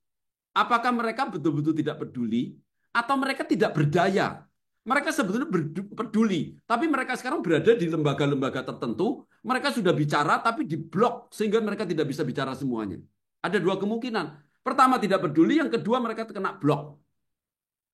apakah mereka betul-betul tidak peduli atau mereka tidak berdaya. Mereka sebetulnya peduli, tapi mereka sekarang berada di lembaga-lembaga tertentu. Mereka sudah bicara, tapi diblok sehingga mereka tidak bisa bicara semuanya. Ada dua kemungkinan. Pertama tidak peduli, yang kedua mereka terkena blok.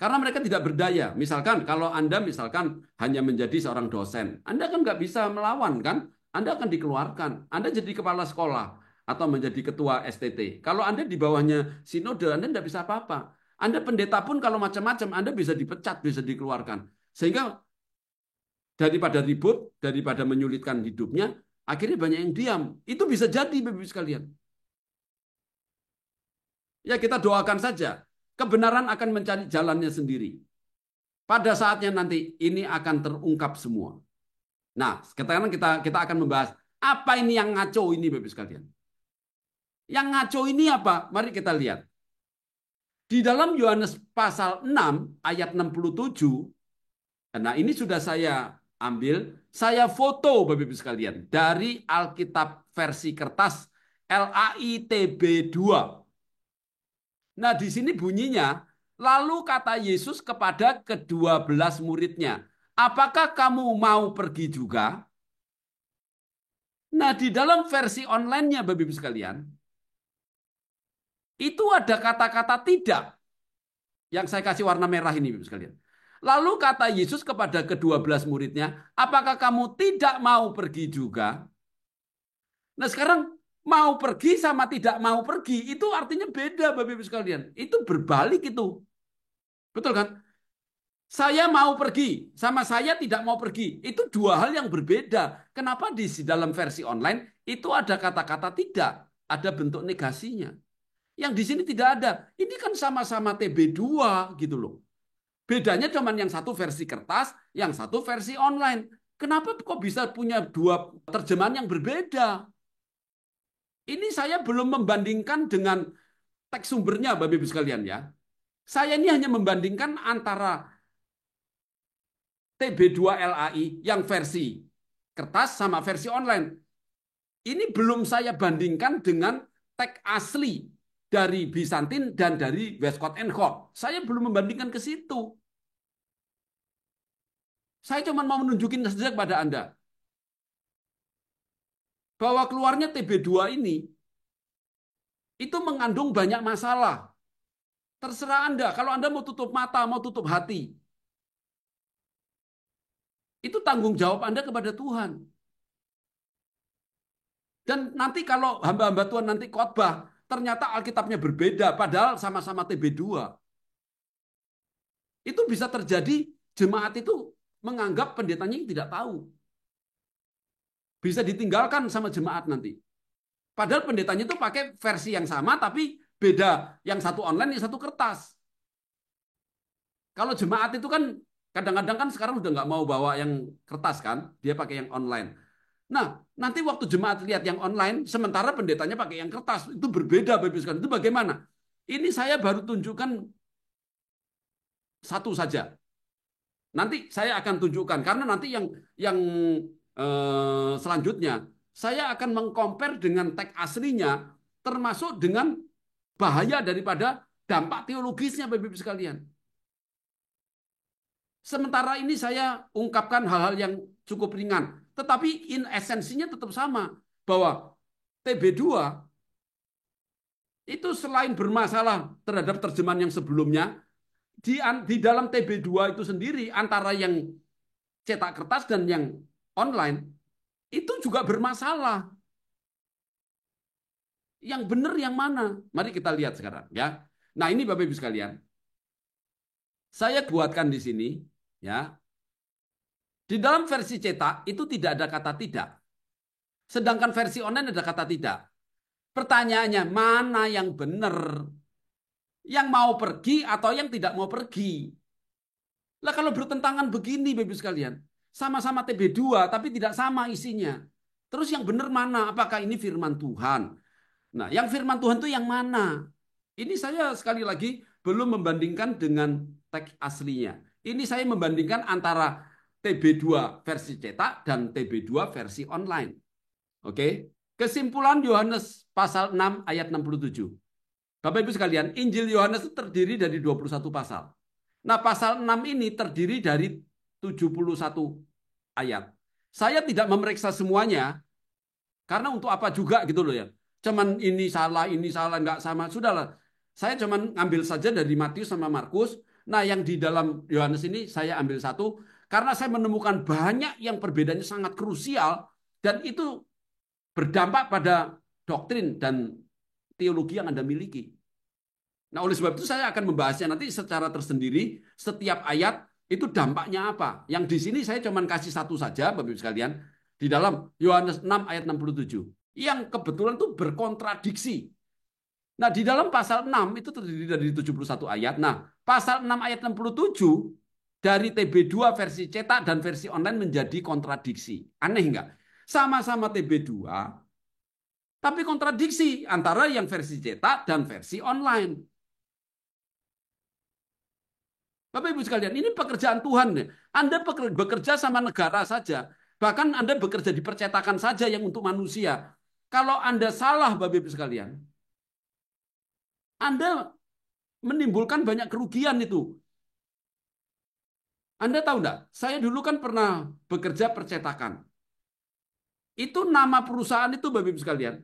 Karena mereka tidak berdaya. Misalkan kalau Anda misalkan hanya menjadi seorang dosen, Anda kan nggak bisa melawan kan? Anda akan dikeluarkan. Anda jadi kepala sekolah atau menjadi ketua STT. Kalau Anda di bawahnya sinode, Anda nggak bisa apa-apa. Anda pendeta pun kalau macam-macam, Anda bisa dipecat, bisa dikeluarkan. Sehingga daripada ribut, daripada menyulitkan hidupnya, akhirnya banyak yang diam. Itu bisa jadi, Bapak-Ibu sekalian. Ya kita doakan saja. kebenaran akan mencari jalannya sendiri. Pada saatnya nanti ini akan terungkap semua. Nah, sekarang kita akan membahas apa ini yang ngaco ini, Bapak sekalian. Yang ngaco ini apa? Mari kita lihat. Di dalam Yohanes pasal 6 ayat 67, nah ini sudah saya ambil, saya foto Bapak Ibu sekalian dari Alkitab versi kertas LAITB 2. Nah, di sini bunyinya, lalu kata Yesus kepada ke-12 muridnya, apakah kamu mau pergi juga? Nah, di dalam versi online-nya Bapak Ibu sekalian, itu ada kata-kata tidak yang saya kasih warna merah ini, Bapak sekalian. Lalu kata Yesus kepada ke-12 muridnya, apakah kamu tidak mau pergi juga? Nah sekarang mau pergi sama tidak mau pergi, itu artinya beda Bapak Ibu sekalian. Itu berbalik itu. Betul kan? Saya mau pergi, sama saya tidak mau pergi. Itu dua hal yang berbeda. Kenapa di dalam versi online itu ada kata-kata tidak, ada bentuk negasinya. Yang di sini tidak ada. Ini kan sama-sama TB2 gitu loh. Bedanya cuma yang satu versi kertas, yang satu versi online. Kenapa kok bisa punya dua terjemahan yang berbeda? Ini saya belum membandingkan dengan teks sumbernya, Bapak Ibu sekalian ya. Saya ini hanya membandingkan antara TB2 LAI yang versi kertas sama versi online. Ini belum saya bandingkan dengan teks asli dari Bizantin dan dari Westcott and Hort. Saya belum membandingkan ke situ. Saya cuma mau menunjukin saja kepada Anda bahwa keluarnya TB2 ini itu mengandung banyak masalah. Terserah Anda, kalau Anda mau tutup mata, mau tutup hati. Itu tanggung jawab Anda kepada Tuhan. Dan nanti kalau hamba-hamba Tuhan nanti khotbah, ternyata Alkitabnya berbeda, padahal sama-sama TB2. Itu bisa terjadi jemaat itu menganggap pendetanya tidak tahu. Bisa ditinggalkan sama jemaat nanti. Padahal pendetanya itu pakai versi yang sama, tapi beda. Yang satu online, yang satu kertas. Kalau jemaat itu kan kadang-kadang kan sekarang udah nggak mau bawa yang kertas kan, dia pakai yang online. Nah, nanti waktu jemaat lihat yang online, sementara pendetanya pakai yang kertas, itu berbeda, Bapak Ibu sekalian. Itu bagaimana? Ini saya baru tunjukkan satu saja. Nanti saya akan tunjukkan karena nanti yang selanjutnya saya akan mengcompare dengan teks aslinya, termasuk dengan bahaya daripada dampak teologisnya, Bapak Ibu sekalian. Sementara ini saya ungkapkan hal-hal yang cukup ringan, tetapi in esensinya tetap sama, bahwa TB2 itu selain bermasalah terhadap terjemahan yang sebelumnya, di dalam TB2 itu sendiri antara yang cetak kertas dan yang online itu juga bermasalah. Yang benar yang mana? Mari kita lihat sekarang ya. Nah, ini Bapak Ibu sekalian. Saya buatkan di sini ya. Di dalam versi cetak itu tidak ada kata tidak. Sedangkan versi online ada kata tidak. Pertanyaannya, mana yang benar? Yang mau pergi atau yang tidak mau pergi? Lah kalau bertentangan begini, Bapak sekalian, sama-sama TB2 tapi tidak sama isinya. Terus yang benar mana? Apakah ini firman Tuhan? Nah, yang firman Tuhan itu yang mana? Ini saya sekali lagi belum membandingkan dengan teks aslinya. Ini saya membandingkan antara TB2 versi cetak dan TB2 versi online. Oke. Kesimpulan Yohanes pasal 6 ayat 67. Bapak Ibu sekalian, Injil Yohanes itu terdiri dari 21 pasal. Nah, pasal 6 ini terdiri dari 71 ayat. Saya tidak memeriksa semuanya, karena untuk apa juga gitu loh ya. Cuman ini salah, nggak sama. Sudahlah, saya cuman ngambil saja dari Matius sama Markus. Nah, yang di dalam Yohanes ini saya ambil satu, karena saya menemukan banyak yang perbedaannya sangat krusial, dan itu berdampak pada doktrin dan teologi yang Anda miliki. Nah, oleh sebab itu saya akan membahasnya nanti secara tersendiri, setiap ayat itu dampaknya apa. Yang di sini saya cuma kasih satu saja, Bapak Ibu sekalian, di dalam Yohanes 6 ayat 67. Yang kebetulan itu berkontradiksi. Nah, di dalam pasal 6 itu terdiri dari 71 ayat. Nah, pasal 6 ayat 67 dari TB2 versi cetak dan versi online menjadi kontradiksi. Aneh enggak? Sama-sama TB2, tapi kontradiksi antara yang versi cetak dan versi online. Bapak Ibu sekalian, ini pekerjaan Tuhan. Anda bekerja sama negara saja. Bahkan Anda bekerja di percetakan saja yang untuk manusia. Kalau Anda salah, Bapak Ibu sekalian, Anda menimbulkan banyak kerugian itu. Anda tahu enggak? Saya dulu kan pernah bekerja percetakan. Itu nama perusahaan itu, Bapak Ibu sekalian.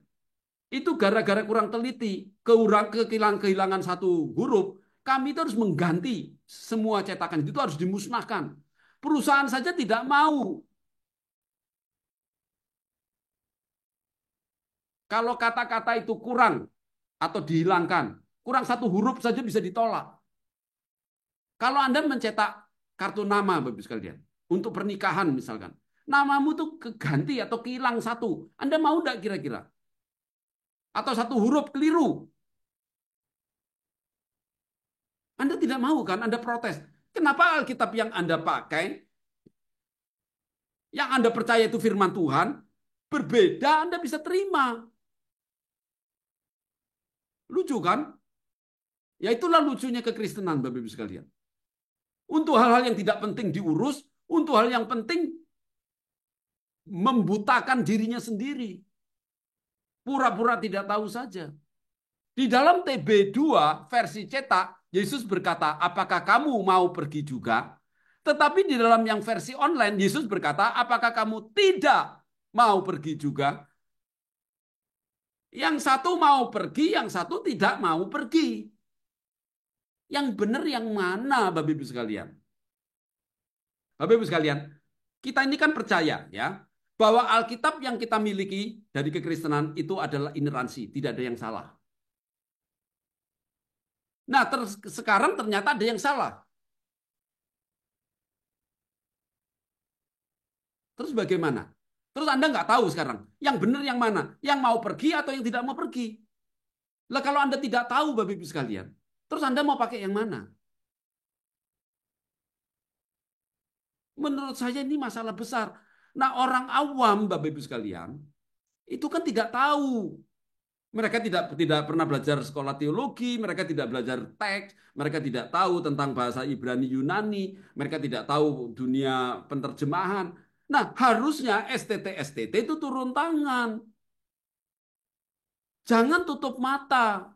Itu gara-gara kurang teliti, kehilangan satu huruf, kami itu harus mengganti semua cetakan itu harus dimusnahkan. Perusahaan saja tidak mau. Kalau kata-kata itu kurang atau dihilangkan, kurang satu huruf saja bisa ditolak. Kalau Anda mencetak kartu nama, Bapak sekalian, untuk pernikahan misalkan, namamu tuh keganti atau kehilang satu. Anda mau enggak kira-kira? Atau satu huruf keliru. Anda tidak mau kan? Anda protes. Kenapa Alkitab yang Anda pakai, yang Anda percaya itu firman Tuhan, berbeda Anda bisa terima. Lucu kan? Ya itulah lucunya kekristenan, Bapak Ibu sekalian. Untuk hal-hal yang tidak penting diurus, untuk hal yang penting membutakan dirinya sendiri. Pura-pura tidak tahu saja. Di dalam TB2 versi cetak, Yesus berkata, apakah kamu mau pergi juga? Tetapi di dalam yang versi online, Yesus berkata, apakah kamu tidak mau pergi juga? Yang satu mau pergi, yang satu tidak mau pergi. Yang benar yang mana, Bapak Ibu sekalian? Bapak Ibu sekalian, kita ini kan percaya ya, bahwa Alkitab yang kita miliki dari kekristenan itu adalah ineransi, tidak ada yang salah. Nah, sekarang ternyata ada yang salah. Terus bagaimana? Terus Anda nggak tahu sekarang, yang benar yang mana? Yang mau pergi atau yang tidak mau pergi? Lah kalau Anda tidak tahu, Bapak Ibu sekalian, terus Anda mau pakai yang mana? Menurut saya ini masalah besar. Nah, orang awam, Bapak Ibu sekalian, itu kan tidak tahu. Mereka tidak pernah belajar sekolah teologi, mereka tidak belajar teks, mereka tidak tahu tentang bahasa Ibrani Yunani, mereka tidak tahu dunia penerjemahan. Nah, harusnya STT itu turun tangan. Jangan tutup mata.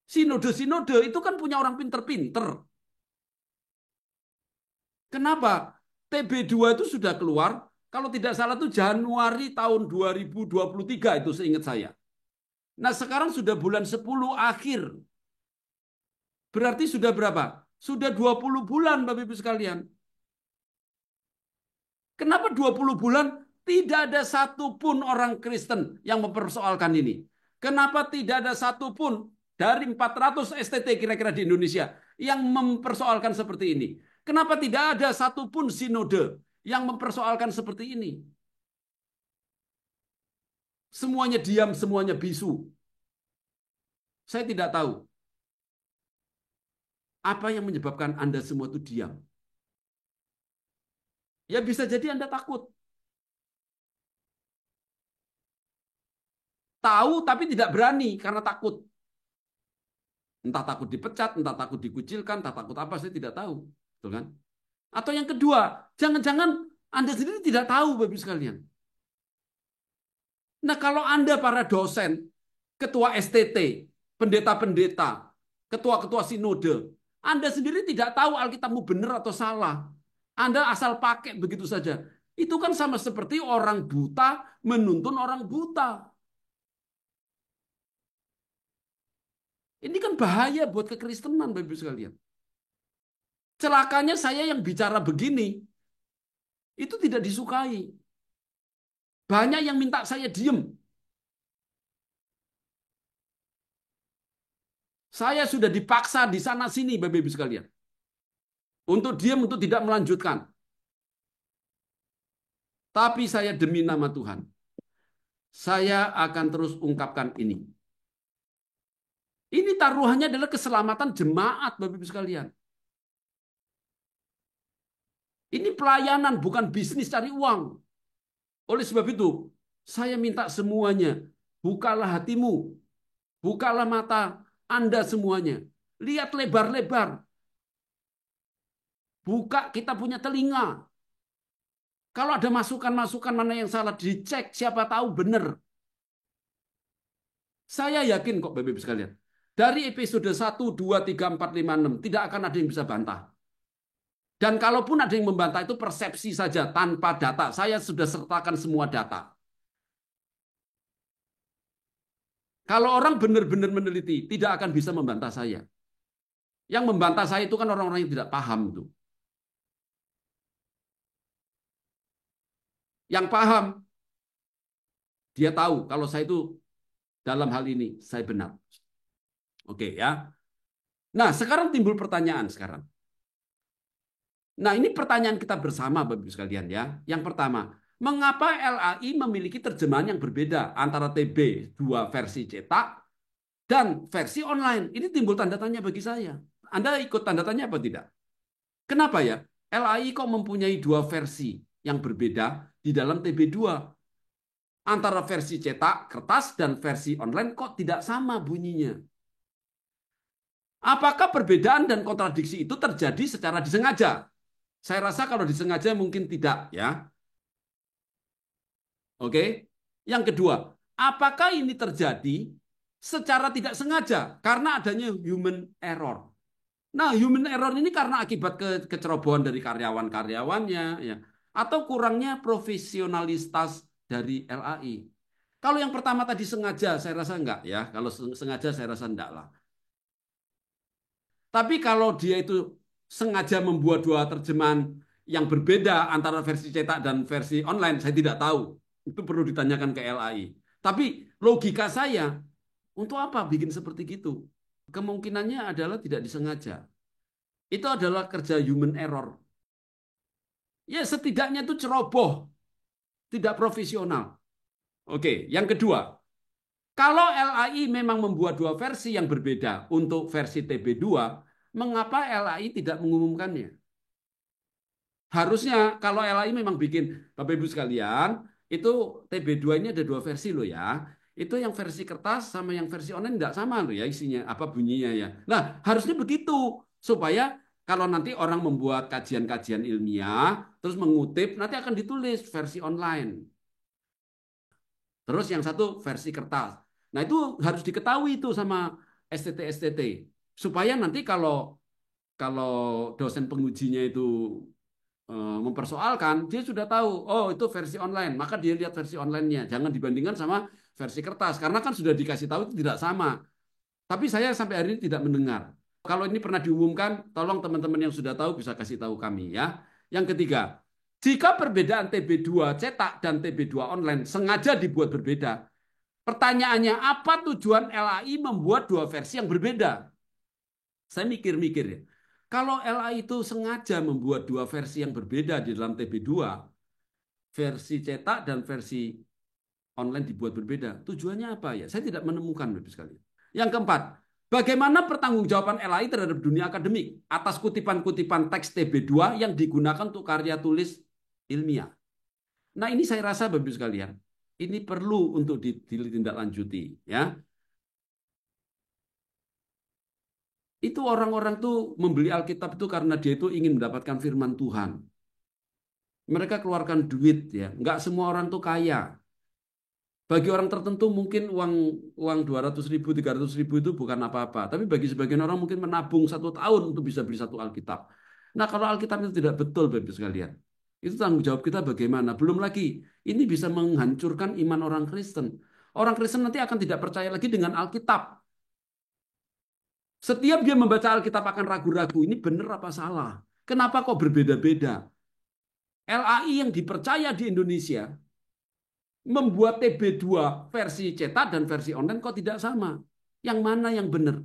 Sinode-sinode itu kan punya orang pinter-pinter. Kenapa? TB2 itu sudah keluar, kalau tidak salah itu Januari tahun 2023 itu seingat saya. Nah sekarang sudah bulan 10 akhir. Berarti sudah berapa? Sudah 20 bulan Bapak Ibu sekalian. Kenapa 20 bulan? Tidak ada satupun orang Kristen yang mempersoalkan ini. Kenapa tidak ada satupun dari 400 STT kira-kira di Indonesia yang mempersoalkan seperti ini? Kenapa tidak ada satupun sinode yang mempersoalkan seperti ini? Semuanya diam, semuanya bisu. Saya tidak tahu apa yang menyebabkan Anda semua itu diam. Ya bisa jadi Anda takut. Tahu tapi tidak berani karena takut. Entah takut dipecat, entah takut dikucilkan, entah takut apa, saya tidak tahu. Betul kan? Atau yang kedua, jangan-jangan Anda sendiri tidak tahu, Bapak Ibu sekalian. Nah, kalau Anda para dosen, ketua STT, pendeta-pendeta, ketua-ketua sinode, Anda sendiri tidak tahu Alkitabmu benar atau salah. Anda asal pakai begitu saja. Itu kan sama seperti orang buta menuntun orang buta. Ini kan bahaya buat kekristenan, Bapak Ibu sekalian. Celakanya saya yang bicara begini, itu tidak disukai. Banyak yang minta saya diem. Saya sudah dipaksa di sana-sini, Bapak Ibu sekalian. Untuk diem, untuk tidak melanjutkan. Tapi saya demi nama Tuhan, Saya akan terus ungkapkan ini. Ini taruhannya adalah keselamatan jemaat, Bapak Ibu sekalian. Ini pelayanan, bukan bisnis cari uang. Oleh sebab itu, saya minta semuanya, bukalah hatimu, bukalah mata Anda semuanya. Lihat lebar-lebar. Buka, kita punya telinga. Kalau ada masukan-masukan mana yang salah, dicek, siapa tahu benar. Saya yakin kok Bapak Ibu sekalian. Dari episode 1, 2, 3, 4, 5, 6, tidak akan ada yang bisa bantah. Dan kalaupun ada yang membantah itu persepsi saja, tanpa data. Saya sudah sertakan semua data. Kalau orang benar-benar meneliti, tidak akan bisa membantah saya. Yang membantah saya itu kan orang-orang yang tidak paham itu. Yang paham, dia tahu kalau saya itu dalam hal ini saya benar. Oke ya. Nah, sekarang timbul pertanyaan sekarang. Nah, ini pertanyaan kita bersama Bapak Ibu sekalian ya. Yang pertama, mengapa LAI memiliki terjemahan yang berbeda antara TB2 versi cetak dan versi online? Ini timbul tanda tanya bagi saya. Anda ikut tanda tanya apa tidak? Kenapa ya? LAI kok mempunyai dua versi yang berbeda di dalam TB2? Antara versi cetak, kertas, dan versi online kok tidak sama bunyinya? Apakah perbedaan dan kontradiksi itu terjadi secara disengaja? Saya rasa kalau disengaja mungkin tidak ya. Oke. Yang kedua, apakah ini terjadi secara tidak sengaja karena adanya human error? Nah, human error ini karena akibat kecerobohan dari karyawan-karyawannya ya, atau kurangnya profesionalitas dari LAI. Kalau yang pertama tadi sengaja, saya rasa enggak ya. Kalau sengaja saya rasa enggak lah. Tapi kalau dia itu sengaja membuat dua terjemahan yang berbeda antara versi cetak dan versi online, saya tidak tahu. Itu perlu ditanyakan ke LAI. Tapi logika saya, untuk apa bikin seperti gitu? Kemungkinannya adalah tidak disengaja. Itu adalah kerja human error. Ya setidaknya itu ceroboh, tidak profesional. Oke, yang kedua, kalau LAI memang membuat dua versi yang berbeda untuk versi TB2, mengapa LAI tidak mengumumkannya? Harusnya kalau LAI memang bikin, Bapak Ibu sekalian, itu TB2 ini ada dua versi loh ya. Itu yang versi kertas sama yang versi online tidak sama loh ya isinya, apa bunyinya ya. Nah, harusnya begitu supaya kalau nanti orang membuat kajian-kajian ilmiah, terus mengutip, nanti akan ditulis versi online. Terus yang satu versi kertas. Nah itu harus diketahui itu sama STT-STT. Supaya nanti kalau kalau dosen pengujinya itu mempersoalkan, dia sudah tahu, oh itu versi online, maka dia lihat versi online-nya. Jangan dibandingkan sama versi kertas, karena kan sudah dikasih tahu itu tidak sama. Tapi saya sampai hari ini tidak mendengar. Kalau ini pernah diumumkan, tolong teman-teman yang sudah tahu bisa kasih tahu kami ya. Yang ketiga, jika perbedaan TB2 cetak dan TB2 online sengaja dibuat berbeda, pertanyaannya apa tujuan LAI membuat dua versi yang berbeda? Saya mikir-mikir ya. Kalau LAI itu sengaja membuat dua versi yang berbeda di dalam TB2, versi cetak dan versi online dibuat berbeda. Tujuannya apa ya? Saya tidak menemukan, Bapak sekalian. Yang keempat, bagaimana pertanggungjawaban LAI terhadap dunia akademik atas kutipan-kutipan teks TB2 yang digunakan untuk karya tulis ilmiah? Nah, ini saya rasa Bapak sekalian, ini perlu untuk ditindaklanjuti ya. Itu orang-orang tuh membeli Alkitab itu karena dia itu ingin mendapatkan firman Tuhan. Mereka keluarkan duit ya. Enggak semua orang tuh kaya. Bagi orang tertentu mungkin uang 200.000, 300.000 itu bukan apa-apa. Tapi bagi sebagian orang mungkin menabung 1 tahun untuk bisa beli satu Alkitab. Nah kalau Alkitab itu tidak betul Bapak sekalian. Itu tanggung jawab kita bagaimana. Belum lagi ini bisa menghancurkan iman orang Kristen. Orang Kristen nanti akan tidak percaya lagi dengan Alkitab. Setiap dia membaca Alkitab akan ragu-ragu. Ini benar apa salah? Kenapa kok berbeda-beda? LAI yang dipercaya di Indonesia membuat TB2 versi cetak dan versi online kok tidak sama? Yang mana yang benar?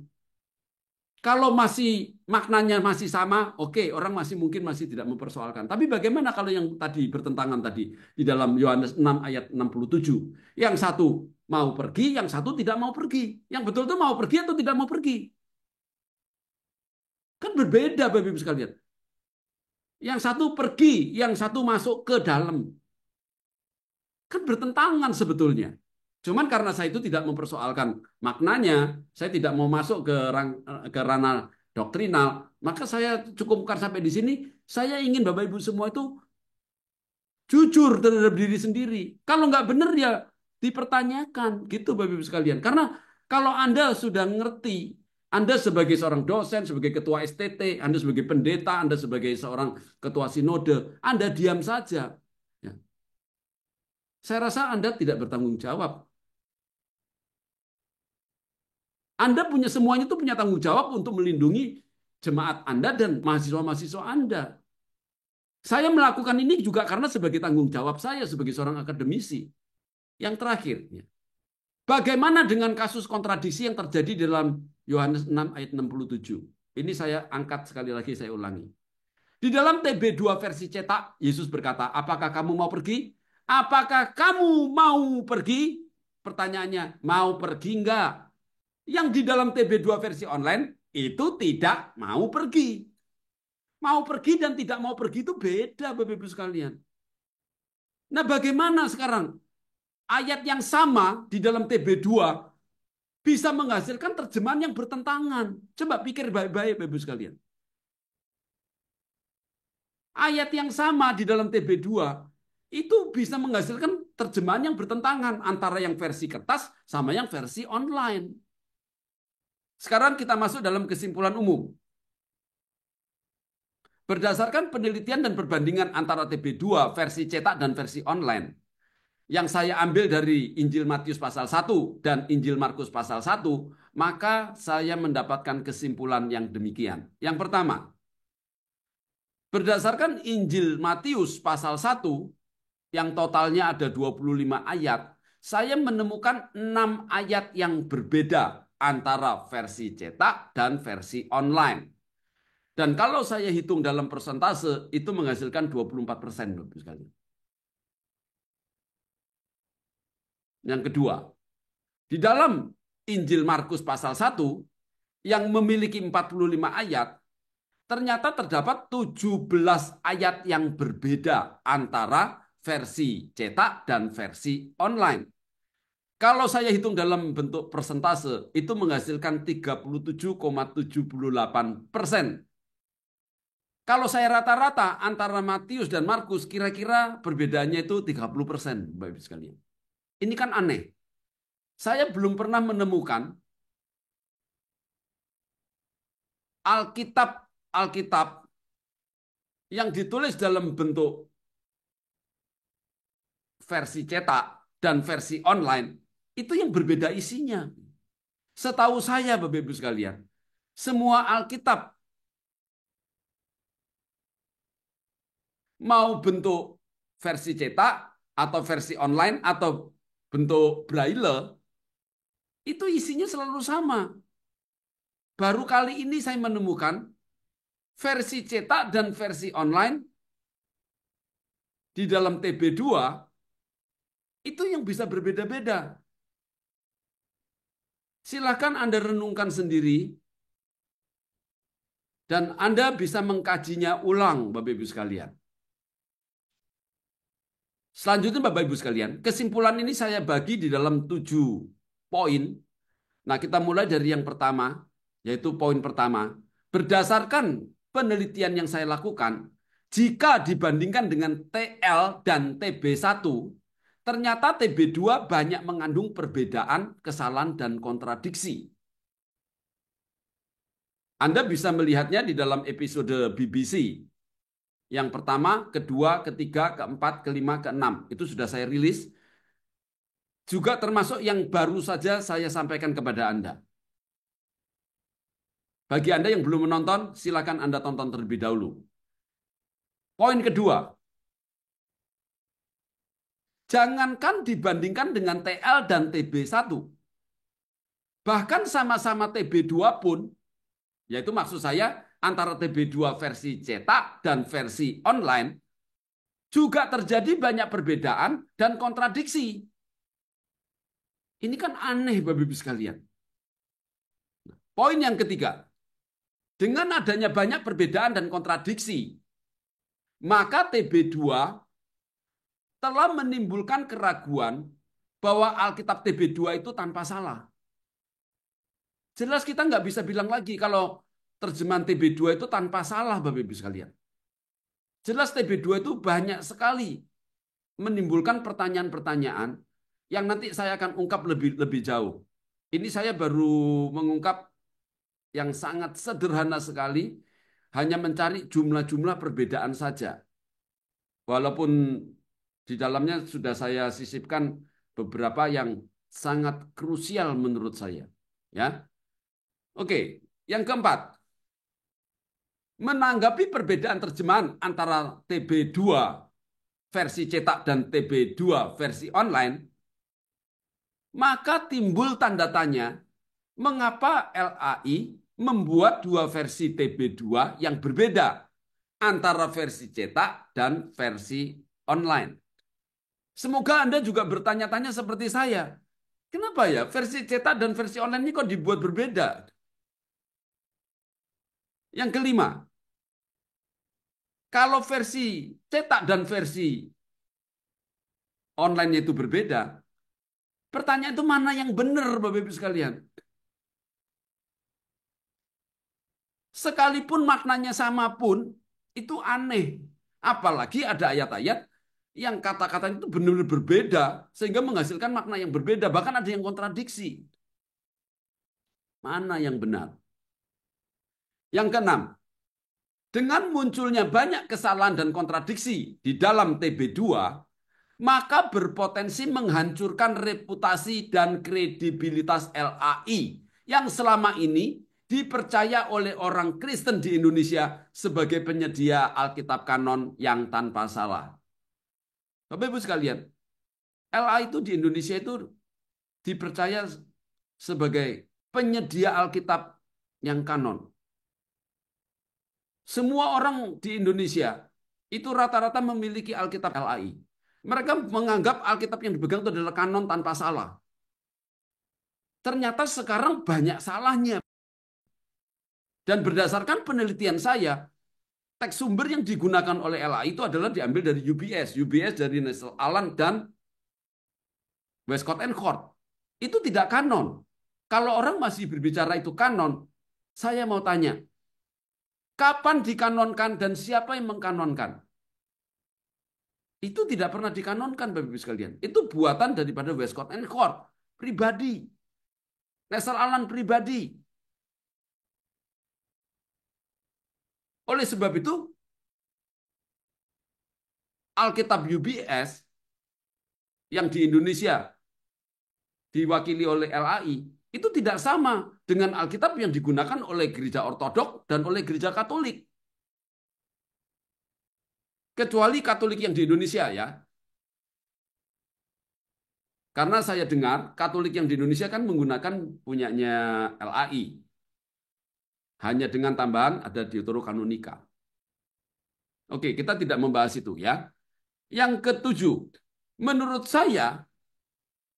Kalau masih maknanya masih sama, oke, orang masih mungkin masih tidak mempersoalkan. Tapi bagaimana kalau yang tadi bertentangan tadi di dalam Yohanes 6 ayat 67? Yang satu mau pergi, yang satu tidak mau pergi. Yang betul itu mau pergi atau tidak mau pergi? Kan berbeda Bapak Ibu sekalian. Yang satu pergi, yang satu masuk ke dalam. Kan bertentangan sebetulnya. Cuman karena saya itu tidak mempersoalkan maknanya, saya tidak mau masuk ke ranah doktrinal, maka saya cukupkan sampai di sini. Saya ingin Bapak Ibu semua itu jujur terhadap diri sendiri. Kalau nggak benar ya dipertanyakan, gitu Bapak Ibu sekalian. Karena kalau Anda sudah ngerti, Anda sebagai seorang dosen, sebagai ketua STT, Anda sebagai pendeta, Anda sebagai seorang ketua sinode, Anda diam saja. Ya. Saya rasa Anda tidak bertanggung jawab. Anda punya semuanya itu punya tanggung jawab untuk melindungi jemaat Anda dan mahasiswa-mahasiswa Anda. Saya melakukan ini juga karena sebagai tanggung jawab saya sebagai seorang akademisi. Yang terakhir, ya. Bagaimana dengan kasus kontradiksi yang terjadi dalam Yohanes 6 ayat 67? Ini saya angkat sekali lagi, saya ulangi. Di dalam TB2 versi cetak, Yesus berkata, apakah kamu mau pergi? Apakah kamu mau pergi? Pertanyaannya, mau pergi enggak? Yang di dalam TB2 versi online, itu tidak mau pergi. Mau pergi dan tidak mau pergi itu beda, Bapak-Ibu sekalian. Nah, bagaimana sekarang? Ayat yang sama di dalam TB2 bisa menghasilkan terjemahan yang bertentangan. Coba pikir baik-baik, Bapak-Ibu sekalian. Ayat yang sama di dalam TB2 itu bisa menghasilkan terjemahan yang bertentangan antara yang versi kertas sama yang versi online. Sekarang kita masuk dalam kesimpulan umum. Berdasarkan penelitian dan perbandingan antara TB2 versi cetak dan versi online, yang saya ambil dari Injil Matius pasal 1 dan Injil Markus pasal 1, maka saya mendapatkan kesimpulan yang demikian. Yang pertama, berdasarkan Injil Matius pasal 1, yang totalnya ada 25 ayat, saya menemukan 6 ayat yang berbeda antara versi cetak dan versi online. Dan kalau saya hitung dalam persentase, itu menghasilkan 24%. Yang kedua, di dalam Injil Markus pasal 1, yang memiliki 45 ayat, ternyata terdapat 17 ayat yang berbeda antara versi cetak dan versi online. Kalau saya hitung dalam bentuk persentase, itu menghasilkan 37,78%. Kalau saya rata-rata antara Matius dan Markus, kira-kira perbedaannya itu 30%, Bapak Ibu sekalian. Ini kan aneh. Saya belum pernah menemukan Alkitab yang ditulis dalam bentuk versi cetak dan versi online, itu yang berbeda isinya. Setahu saya, Bapak Ibu sekalian, semua Alkitab mau bentuk versi cetak atau versi online atau bentuk braille, itu isinya selalu sama. Baru kali ini saya menemukan versi cetak dan versi online di dalam TB2 itu yang bisa berbeda-beda. Silakan Anda renungkan sendiri dan Anda bisa mengkajinya ulang, Bapak Ibu sekalian. Selanjutnya Bapak Ibu sekalian, kesimpulan ini saya bagi di dalam 7 poin. Nah, kita mulai dari yang pertama, yaitu poin pertama. Berdasarkan penelitian yang saya lakukan, jika dibandingkan dengan TL dan TB1, ternyata TB2 banyak mengandung perbedaan, kesalahan, dan kontradiksi. Anda bisa melihatnya di dalam episode BBC. Yang pertama, kedua, ketiga, keempat, kelima, keenam. Itu sudah saya rilis. Juga termasuk yang baru saja saya sampaikan kepada Anda. Bagi Anda yang belum menonton, silakan Anda tonton terlebih dahulu. Poin kedua, jangankan dibandingkan dengan TL dan TB1. Bahkan sama-sama TB2 pun, Yaitu maksud saya antara TB2 versi cetak dan versi online juga terjadi banyak perbedaan dan kontradiksi. Ini kan aneh Bapak Ibu sekalian. Poin yang ketiga, dengan adanya banyak perbedaan dan kontradiksi, maka TB2 telah menimbulkan keraguan bahwa Alkitab TB2 itu tanpa salah. Jelas kita nggak bisa bilang lagi kalau terjemahan TB2 itu tanpa salah, Bapak Ibu sekalian. Jelas TB2 itu banyak sekali menimbulkan pertanyaan-pertanyaan yang nanti saya akan ungkap lebih jauh. Ini saya baru mengungkap yang sangat sederhana sekali, hanya mencari jumlah-jumlah perbedaan saja. Walaupun di dalamnya sudah saya sisipkan beberapa yang sangat krusial menurut saya. Ya, oke. Yang keempat, menanggapi perbedaan terjemahan antara TB2 versi cetak dan TB2 versi online, maka timbul tanda tanya, mengapa LAI membuat dua versi TB2 yang berbeda antara versi cetak dan versi online. Semoga Anda juga bertanya-tanya seperti saya. Kenapa ya versi cetak dan versi online ini kok dibuat berbeda? Yang kelima, kalau versi cetak dan versi online itu berbeda, pertanyaan itu mana yang benar Bapak Ibu sekalian? Sekalipun maknanya sama pun, itu aneh. Apalagi ada ayat-ayat yang kata-kata itu benar-benar berbeda, sehingga menghasilkan makna yang berbeda. Bahkan ada yang kontradiksi. Mana yang benar? Yang keenam, dengan munculnya banyak kesalahan dan kontradiksi di dalam TB2, maka berpotensi menghancurkan reputasi dan kredibilitas LAI yang selama ini dipercaya oleh orang Kristen di Indonesia sebagai penyedia Alkitab kanon yang tanpa salah. Bapak Ibu sekalian, LAI itu di Indonesia itu dipercaya sebagai penyedia Alkitab yang kanon. Semua orang di Indonesia itu rata-rata memiliki Alkitab LAI. Mereka menganggap Alkitab yang dipegang itu adalah kanon tanpa salah. Ternyata sekarang banyak salahnya. Dan berdasarkan penelitian saya, teks sumber yang digunakan oleh LAI itu adalah diambil dari UBS. UBS dari Nestle Aland dan Westcott and Hort. Itu tidak kanon. Kalau orang masih berbicara itu kanon, saya mau tanya, kapan dikanonkan dan siapa yang mengkanonkan? Itu tidak pernah dikanonkan, Bapak Ibu sekalian. Itu buatan daripada Westcott and Hort, pribadi. Nestle Aland pribadi. Oleh sebab itu, Alkitab UBS yang di Indonesia diwakili oleh LAI, itu tidak sama dengan Alkitab yang digunakan oleh gereja Ortodok dan oleh gereja Katolik. Kecuali Katolik yang di Indonesia ya. Karena saya dengar Katolik yang di Indonesia kan menggunakan punyanya LAI. Hanya dengan tambahan ada Deuterokanonika. Oke, kita tidak membahas itu ya. Yang ketujuh, menurut saya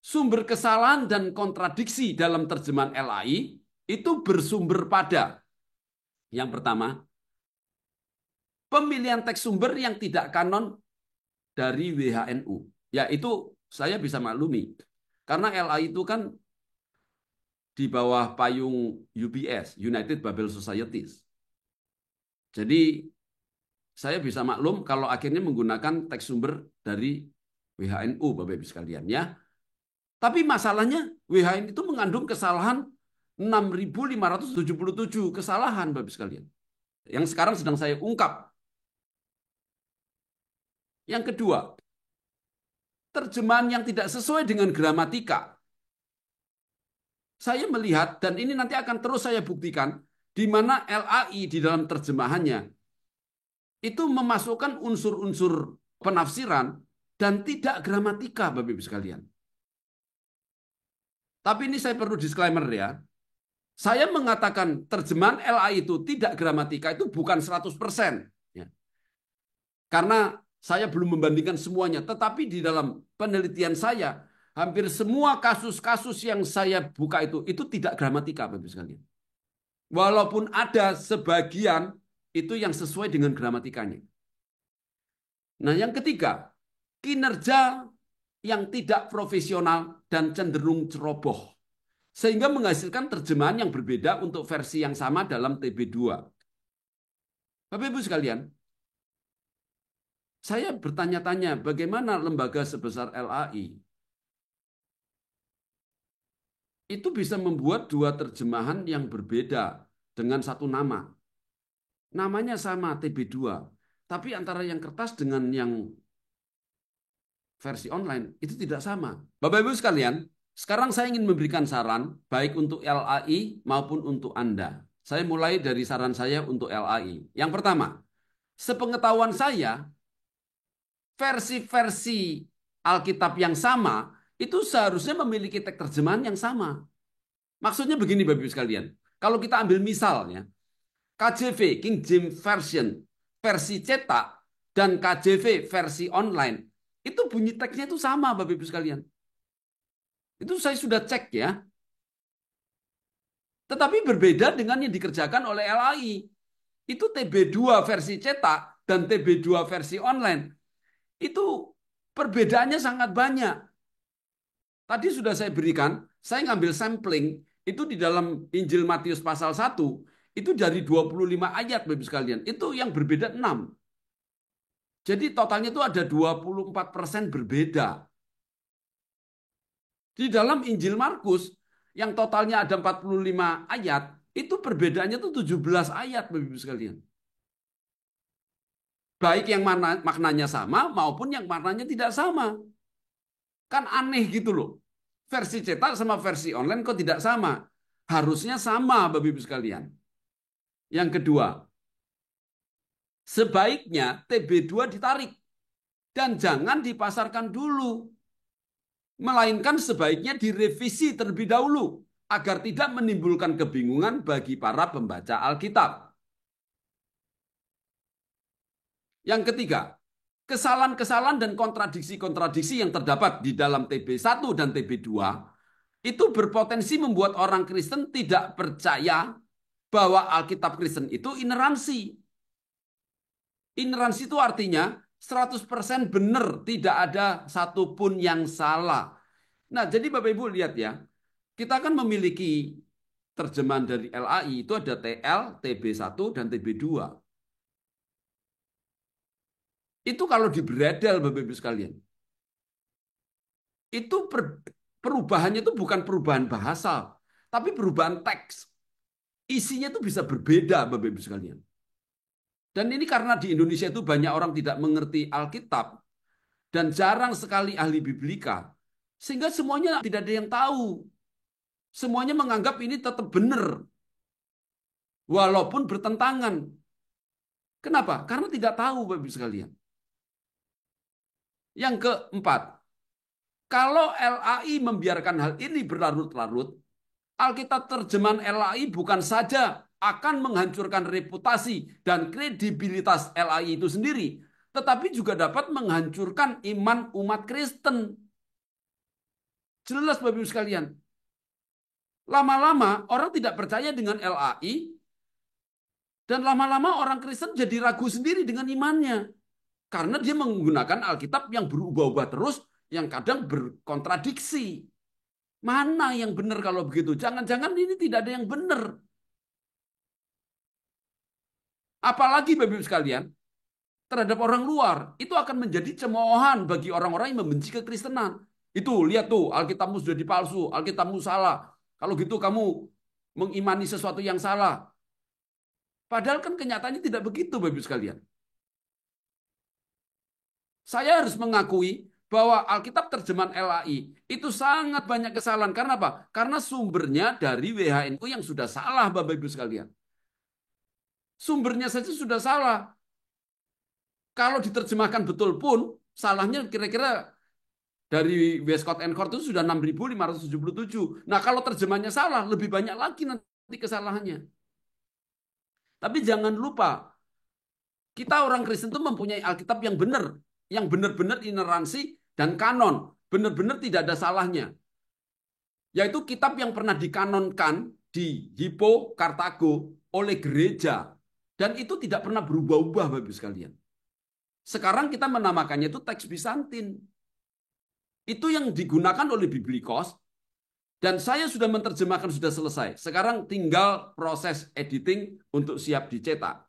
sumber kesalahan dan kontradiksi dalam terjemahan LAI itu bersumber pada yang pertama, pemilihan teks sumber yang tidak kanon dari WHNU. Ya itu saya bisa maklumi. Karena LAI itu kan di bawah payung UBS, United Bible Societies. Jadi saya bisa maklum kalau akhirnya menggunakan teks sumber dari WHNU, Bapak Ibu sekalian ya. Tapi masalahnya WHNU itu mengandung kesalahan 6.577 kesalahan, Bapak Ibu sekalian. Yang sekarang sedang saya ungkap. Yang kedua, terjemahan yang tidak sesuai dengan gramatika. Saya melihat, dan ini nanti akan terus saya buktikan, di mana LAI di dalam terjemahannya itu memasukkan unsur-unsur penafsiran dan tidak gramatika, Bapak Ibu sekalian. Tapi ini saya perlu disclaimer ya. Saya mengatakan terjemahan LA itu tidak gramatika itu bukan 100%. Ya. Karena saya belum membandingkan semuanya. Tetapi di dalam penelitian saya, hampir semua kasus-kasus yang saya buka itu tidak gramatika, Bapak sekalian. Walaupun ada sebagian itu yang sesuai dengan gramatikanya. Nah, yang ketiga, kinerja yang tidak profesional dan cenderung ceroboh. Sehingga menghasilkan terjemahan yang berbeda untuk versi yang sama dalam TB2. Bapak Ibu sekalian, saya bertanya-tanya bagaimana lembaga sebesar LAI itu bisa membuat dua terjemahan yang berbeda dengan satu nama. Namanya sama TB2, tapi antara yang kertas dengan yang versi online itu tidak sama. Bapak Ibu sekalian, sekarang saya ingin memberikan saran baik untuk LAI maupun untuk Anda. Saya mulai dari saran saya untuk LAI. Yang pertama, sepengetahuan saya, versi-versi Alkitab yang sama itu seharusnya memiliki teks terjemahan yang sama. Maksudnya begini Bapak Ibu sekalian, kalau kita ambil misalnya, KJV, King James Version, versi cetak, dan KJV versi online, itu bunyi teksnya itu sama Bapak Ibu sekalian. Itu saya sudah cek ya. Tetapi berbeda dengan yang dikerjakan oleh LAI. Itu TB2 versi cetak dan TB2 versi online. Itu perbedaannya sangat banyak. Tadi sudah saya berikan, saya ngambil sampling, itu di dalam Injil Matius pasal 1, itu dari 25 ayat Bapak sekalian. Itu yang berbeda 6. Jadi totalnya itu ada 24% berbeda. Di dalam Injil Markus, yang totalnya ada 45 ayat, itu perbedaannya itu 17 ayat Bapak Ibu sekalian. Baik yang maknanya sama maupun yang maknanya tidak sama. Kan aneh gitu loh. Versi cetak sama versi online kok tidak sama. Harusnya sama Bapak Ibu sekalian. Yang kedua, sebaiknya TB2 ditarik dan jangan dipasarkan dulu. Melainkan sebaiknya direvisi terlebih dahulu agar tidak menimbulkan kebingungan bagi para pembaca Alkitab. Yang ketiga, kesalahan-kesalahan dan kontradiksi-kontradiksi yang terdapat di dalam TB1 dan TB2 itu berpotensi membuat orang Kristen tidak percaya bahwa Alkitab Kristen itu ineransi. Ineransi itu artinya 100% benar, tidak ada satupun yang salah. Nah, jadi Bapak Ibu lihat ya, kita kan memiliki terjemahan dari LAI itu ada TL, TB1, dan TB2. Itu kalau dibredel Bapak Ibu sekalian. Itu perubahannya itu bukan perubahan bahasa, tapi perubahan teks. Isinya itu bisa berbeda Bapak Ibu sekalian. Dan ini karena di Indonesia itu banyak orang tidak mengerti Alkitab dan jarang sekali ahli biblika, sehingga semuanya tidak ada yang tahu. Semuanya menganggap ini tetap benar, walaupun bertentangan. Kenapa? Karena tidak tahu Bapak Ibu sekalian. Yang keempat, kalau LAI membiarkan hal ini berlarut-larut, Alkitab terjemahan LAI bukan saja akan menghancurkan reputasi dan kredibilitas LAI itu sendiri, tetapi juga dapat menghancurkan iman umat Kristen. Jelas Bapak Ibu sekalian. Lama-lama orang tidak percaya dengan LAI, dan lama-lama orang Kristen jadi ragu sendiri dengan imannya. Karena dia menggunakan Alkitab yang berubah-ubah terus, yang kadang berkontradiksi. Mana yang benar kalau begitu? Jangan-jangan ini tidak ada yang benar. Apalagi Bapak Ibu sekalian, terhadap orang luar, itu akan menjadi cemoohan bagi orang-orang yang membenci kekristenan. Itu, lihat tuh, Alkitabmu sudah dipalsu, Alkitabmu salah. Kalau gitu kamu mengimani sesuatu yang salah. Padahal kan kenyataannya tidak begitu, Bapak Ibu sekalian. Saya harus mengakui bahwa Alkitab terjemahan LAI itu sangat banyak kesalahan. Karena apa? Karena sumbernya dari WHNU yang sudah salah, Bapak Ibu sekalian. Sumbernya saja sudah salah. Kalau diterjemahkan betul pun, salahnya kira-kira dari Westcott and Hort itu sudah 6.577. Nah, kalau terjemahnya salah, lebih banyak lagi nanti kesalahannya. Tapi jangan lupa, kita orang Kristen itu mempunyai Alkitab yang benar-benar ineransi dan kanon, benar-benar tidak ada salahnya. Yaitu kitab yang pernah dikanonkan di Hippo Kartago oleh gereja. Dan itu tidak pernah berubah-ubah, Bapak Ibu sekalian. Sekarang kita menamakannya itu teks Bizantin. Itu yang digunakan oleh Biblikos. Dan saya sudah menerjemahkan, sudah selesai. Sekarang tinggal proses editing untuk siap dicetak.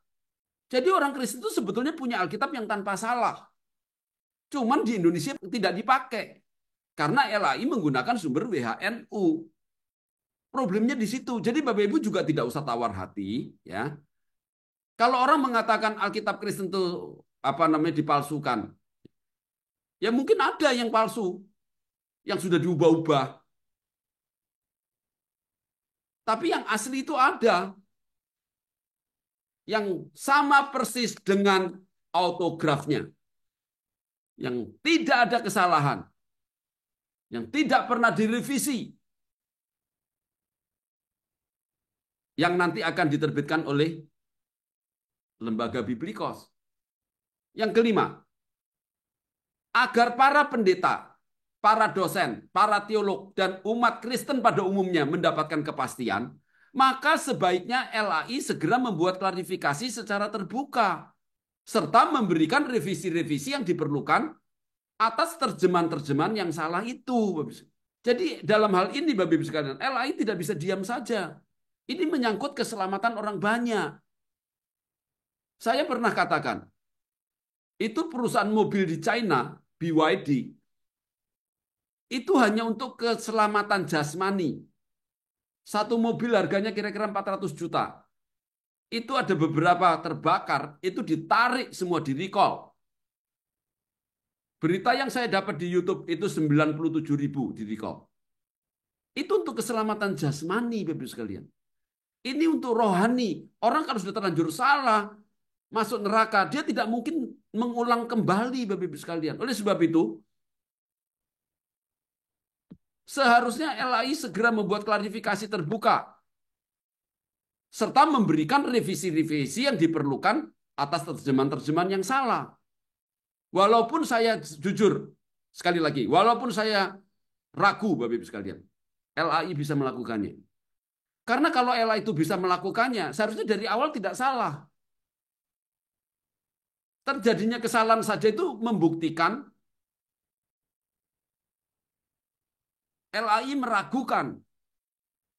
Jadi orang Kristen itu sebetulnya punya Alkitab yang tanpa salah. Cuman di Indonesia tidak dipakai. Karena LAI menggunakan sumber WHNU. Problemnya di situ. Jadi Bapak Ibu juga tidak usah tawar hati, ya. Kalau orang mengatakan Alkitab Kristen itu dipalsukan, ya mungkin ada yang palsu, yang sudah diubah-ubah. Tapi yang asli itu ada, yang sama persis dengan autografnya, yang tidak ada kesalahan, yang tidak pernah direvisi, yang nanti akan diterbitkan oleh lembaga Biblikos. Yang kelima, agar para pendeta, para dosen, para teolog, dan umat Kristen pada umumnya mendapatkan kepastian, maka sebaiknya LAI segera membuat klarifikasi secara terbuka, serta memberikan revisi-revisi yang diperlukan atas terjemahan-terjemahan yang salah itu. Jadi dalam hal ini, Bapak Ibu sekalian, LAI tidak bisa diam saja. Ini menyangkut keselamatan orang banyak. Saya pernah katakan, itu perusahaan mobil di China, BYD, itu hanya untuk keselamatan jasmani. Satu mobil harganya kira-kira 400 juta. Itu ada beberapa terbakar, itu ditarik semua, di-recall. Berita yang saya dapat di YouTube itu 97.000 di-recall. Itu untuk keselamatan jasmani, Bapak Ibu sekalian. Ini untuk rohani. Orang kalau sudah terlanjur salah, masuk neraka, dia tidak mungkin mengulang kembali, Bapak Ibu sekalian. Oleh sebab itu, seharusnya LAI segera membuat klarifikasi terbuka, serta memberikan revisi-revisi yang diperlukan atas terjemahan-terjemahan yang salah. Walaupun saya jujur, sekali lagi, walaupun saya ragu, Bapak Ibu sekalian, LAI bisa melakukannya. Karena kalau LAI itu bisa melakukannya, seharusnya dari awal tidak salah. Terjadinya kesalahan saja itu membuktikan LAI meragukan.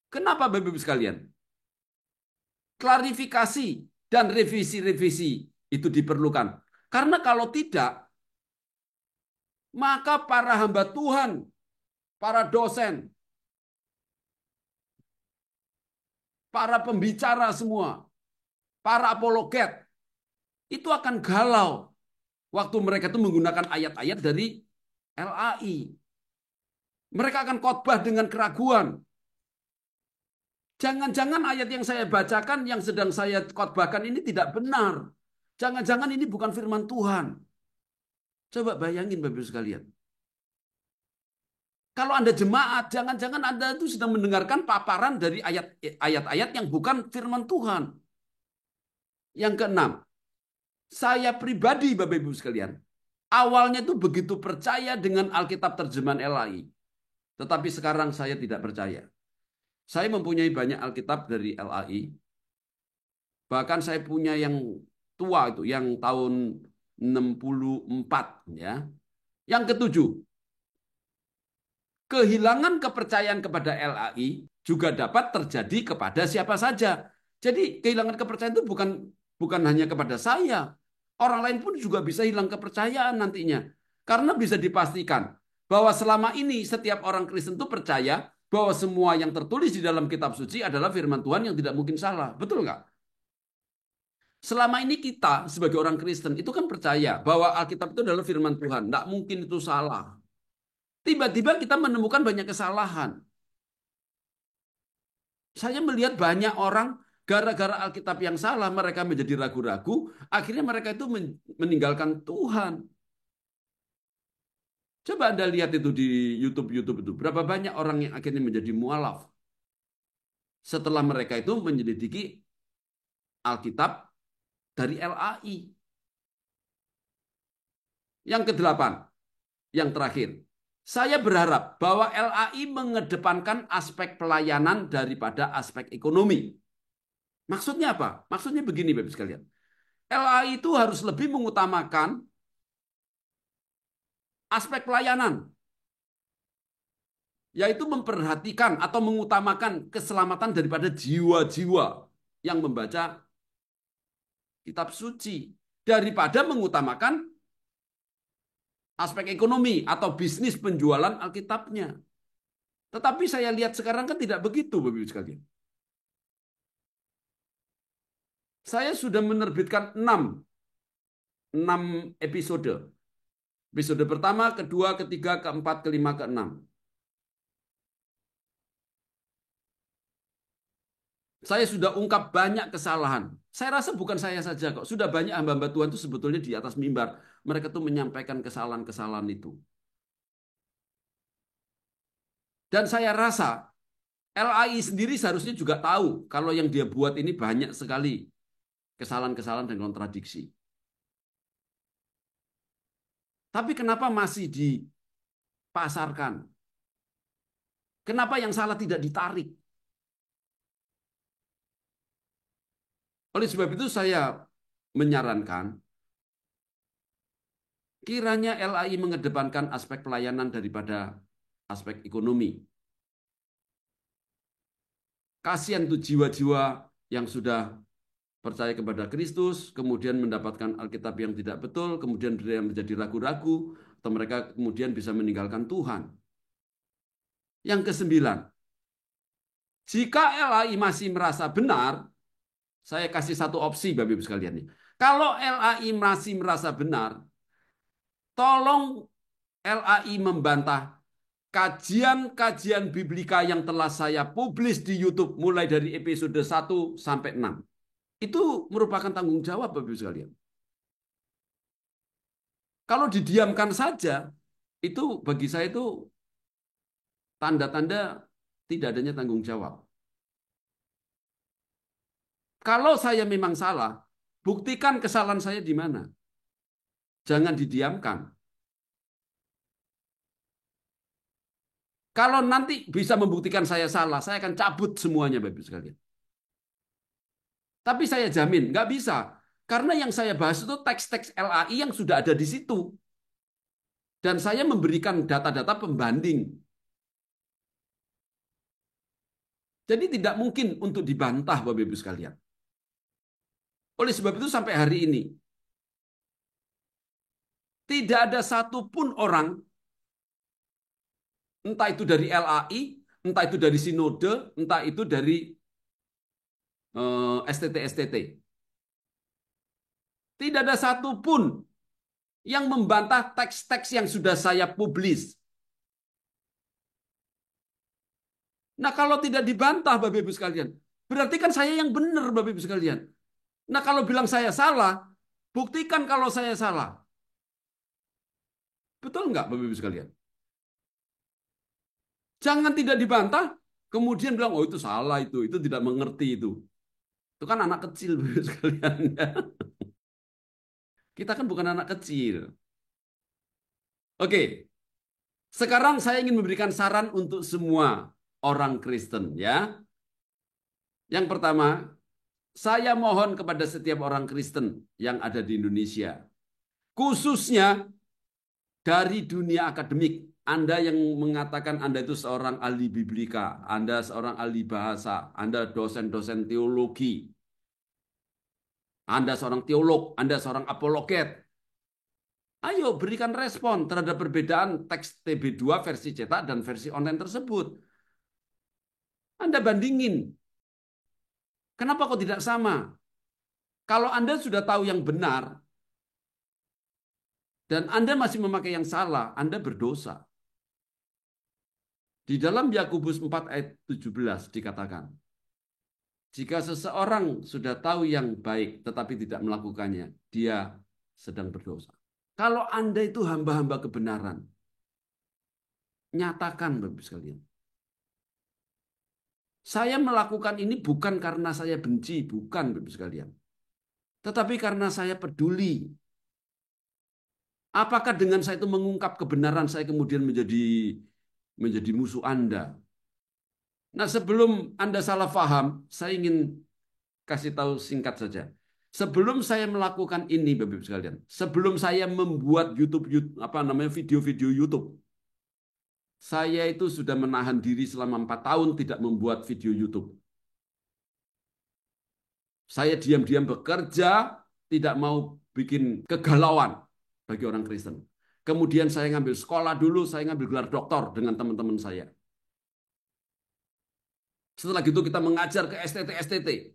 Kenapa Bapak Ibu sekalian? Klarifikasi dan revisi-revisi itu diperlukan. Karena kalau tidak, maka para hamba Tuhan, para dosen, para pembicara semua, para apologet, itu akan galau waktu mereka itu menggunakan ayat-ayat dari LAI. Mereka akan khotbah dengan keraguan. Jangan-jangan ayat yang saya bacakan, yang sedang saya khotbahkan ini tidak benar. Jangan-jangan ini bukan firman Tuhan. Coba bayangin Bapak Ibu sekalian. Kalau Anda jemaat, jangan-jangan Anda itu sedang mendengarkan paparan dari ayat-ayat yang bukan firman Tuhan. Yang keenam, saya pribadi Bapak Ibu sekalian, awalnya itu begitu percaya dengan Alkitab terjemahan LAI. Tetapi sekarang saya tidak percaya. Saya mempunyai banyak Alkitab dari LAI. Bahkan saya punya yang tua itu, yang tahun 64. Ya. Yang ketujuh, kehilangan kepercayaan kepada LAI juga dapat terjadi kepada siapa saja. Jadi kehilangan kepercayaan itu bukan hanya kepada saya. Orang lain pun juga bisa hilang kepercayaan nantinya. Karena bisa dipastikan bahwa selama ini setiap orang Kristen itu percaya bahwa semua yang tertulis di dalam kitab suci adalah firman Tuhan yang tidak mungkin salah. Betul nggak? Selama ini kita sebagai orang Kristen itu kan percaya bahwa Alkitab itu adalah firman Tuhan. Nggak mungkin itu salah. Tiba-tiba kita menemukan banyak kesalahan. Saya melihat banyak orang gara-gara Alkitab yang salah, mereka menjadi ragu-ragu, akhirnya mereka itu meninggalkan Tuhan. Coba Anda lihat itu di YouTube itu. Berapa banyak orang yang akhirnya menjadi mualaf. setelah mereka itu menyelidiki Alkitab dari LAI. Yang kedelapan, yang terakhir, saya berharap bahwa LAI mengedepankan aspek pelayanan daripada aspek ekonomi. Maksudnya apa? Maksudnya begini, Bapak sekalian. LAI itu harus lebih mengutamakan aspek pelayanan, yaitu memperhatikan atau mengutamakan keselamatan daripada jiwa-jiwa yang membaca kitab suci daripada mengutamakan aspek ekonomi atau bisnis penjualan Alkitabnya. Tetapi saya lihat sekarang kan tidak begitu, Bapak Ibu sekalian. Saya sudah menerbitkan 6 episode. Episode pertama, kedua, ketiga, keempat, kelima, keenam. Saya sudah ungkap banyak kesalahan. Saya rasa bukan saya saja kok. Sudah banyak hamba-hamba Tuhan itu sebetulnya di atas mimbar. Mereka tuh menyampaikan kesalahan-kesalahan itu. Dan saya rasa LAI sendiri seharusnya juga tahu kalau yang dia buat ini banyak sekali kesalahan-kesalahan dan kontradiksi. Tapi kenapa masih dipasarkan? Kenapa yang salah tidak ditarik? Oleh sebab itu saya menyarankan kiranya LAI mengedepankan aspek pelayanan daripada aspek ekonomi. Kasihan tuh jiwa-jiwa yang sudah percaya kepada Kristus, kemudian mendapatkan Alkitab yang tidak betul, kemudian dia menjadi ragu-ragu, atau mereka kemudian bisa meninggalkan Tuhan. Yang kesembilan, jika LAI masih merasa benar, saya kasih satu opsi Bapak Ibu sekalian nih. Kalau LAI masih merasa benar, tolong LAI membantah kajian-kajian biblika yang telah saya publis di YouTube mulai dari episode 1 sampai 6. Itu merupakan tanggung jawab Bapak Ibu sekalian. Kalau didiamkan saja, itu bagi saya itu tanda-tanda tidak adanya tanggung jawab. Kalau saya memang salah, buktikan kesalahan saya di mana. Jangan didiamkan. Kalau nanti bisa membuktikan saya salah, saya akan cabut semuanya Bapak Ibu sekalian. Tapi saya jamin, nggak bisa. Karena yang saya bahas itu teks-teks LAI yang sudah ada di situ. Dan saya memberikan data-data pembanding. Jadi tidak mungkin untuk dibantah Bapak Ibu sekalian. Oleh sebab itu sampai hari ini, tidak ada satupun orang, entah itu dari LAI, entah itu dari sinode, entah itu dari STT-STT. Tidak ada satupun yang membantah teks-teks yang sudah saya publis. Nah, kalau tidak dibantah, Bapak Ibu sekalian, berarti kan saya yang benar, Bapak Ibu sekalian. Nah, kalau bilang saya salah, buktikan kalau saya salah. Betul nggak, Bapak Ibu sekalian? Jangan tidak dibantah, kemudian bilang, oh itu salah itu tidak mengerti itu. Itu kan anak kecil, Bapak Ibu sekalian. Kita kan bukan anak kecil. Oke, sekarang saya ingin memberikan saran untuk semua orang Kristen, ya. Yang pertama, saya mohon kepada setiap orang Kristen yang ada di Indonesia, khususnya dari dunia akademik, Anda yang mengatakan Anda itu seorang ahli biblika, Anda seorang ahli bahasa, Anda dosen-dosen teologi, Anda seorang teolog, Anda seorang apologet. Ayo berikan respon terhadap perbedaan teks TB2 versi cetak dan versi online tersebut. Anda bandingin. Kenapa kok tidak sama? Kalau Anda sudah tahu yang benar, dan Anda masih memakai yang salah, Anda berdosa. Di dalam Yakobus 4 ayat 17 dikatakan, jika seseorang sudah tahu yang baik tetapi tidak melakukannya, dia sedang berdosa. Kalau Anda itu hamba-hamba kebenaran, nyatakan Bapak sekalian. Saya melakukan ini bukan karena saya benci, bukan, Bapak sekalian. Tetapi karena saya peduli. Apakah dengan saya itu mengungkap kebenaran saya kemudian menjadi musuh Anda? Nah, sebelum Anda salah paham, saya ingin kasih tahu singkat saja. Sebelum saya melakukan ini, Bapak Ibu sekalian, sebelum saya membuat apa namanya video-video YouTube, saya itu sudah menahan diri selama 4 tahun tidak membuat video YouTube. Saya diam-diam bekerja, tidak mau bikin kegalauan bagi orang Kristen. Kemudian saya ngambil sekolah dulu, saya ngambil gelar doktor dengan teman-teman saya. Setelah gitu kita mengajar ke STT-STT.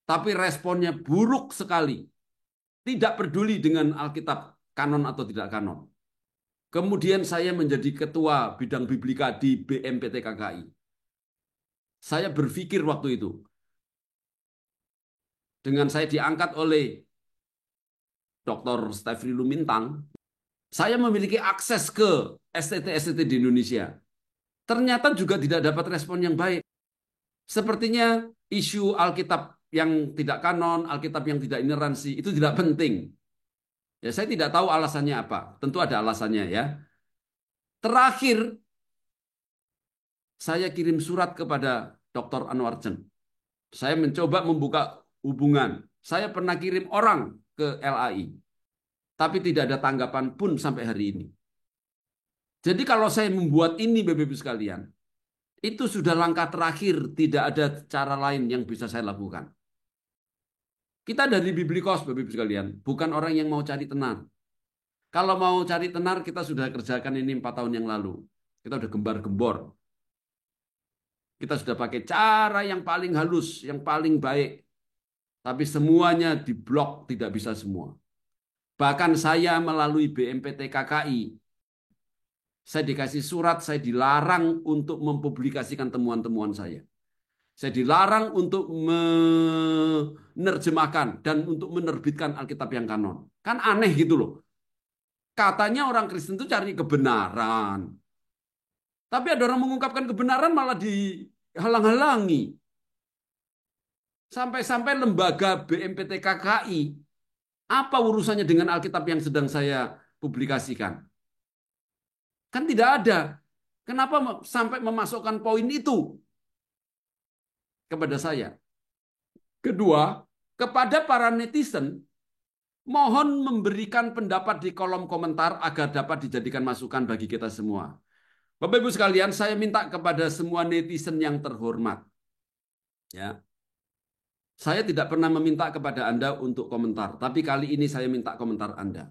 Tapi responnya buruk sekali. Tidak peduli dengan Alkitab kanon atau tidak kanon. Kemudian saya menjadi ketua bidang biblika di BMPT KKI. Saya berpikir waktu itu, dengan saya diangkat oleh Dr. Stefri Lumintang, saya memiliki akses ke STT-STT di Indonesia. Ternyata juga tidak dapat respon yang baik. Sepertinya isu Alkitab yang tidak kanon, Alkitab yang tidak ineransi, itu tidak penting. Ya, saya tidak tahu alasannya apa. Tentu ada alasannya ya. Terakhir, saya kirim surat kepada Dr. Anwar Jeng. Saya mencoba membuka hubungan. Saya pernah kirim orang ke LAI. Tapi tidak ada tanggapan pun sampai hari ini. Jadi kalau saya membuat ini, Bapak Ibu sekalian, itu sudah langkah terakhir, tidak ada cara lain yang bisa saya lakukan. Kita dari Biblikos, Bapak Ibu sekalian, bukan orang yang mau cari tenar. Kalau mau cari tenar, kita sudah kerjakan ini 4 tahun yang lalu. Kita sudah gembar-gembor. Kita sudah pakai cara yang paling halus, yang paling baik. Tapi semuanya diblok, tidak bisa semua. Bahkan saya melalui BMPT KKI, saya dikasih surat, saya dilarang untuk mempublikasikan temuan-temuan saya. Saya dilarang untuk menerjemahkan dan untuk menerbitkan Alkitab yang kanon. Kan aneh gitu loh. Katanya orang Kristen itu cari kebenaran. Tapi ada orang mengungkapkan kebenaran malah dihalang-halangi. Sampai-sampai lembaga BMPT KKI, apa urusannya dengan Alkitab yang sedang saya publikasikan? Kan tidak ada. Kenapa sampai memasukkan poin itu kepada saya? Kedua, kepada para netizen, mohon memberikan pendapat di kolom komentar agar dapat dijadikan masukan bagi kita semua. Bapak Ibu sekalian, saya minta kepada semua netizen yang terhormat. Ya. Saya tidak pernah meminta kepada Anda untuk komentar, tapi kali ini saya minta komentar Anda.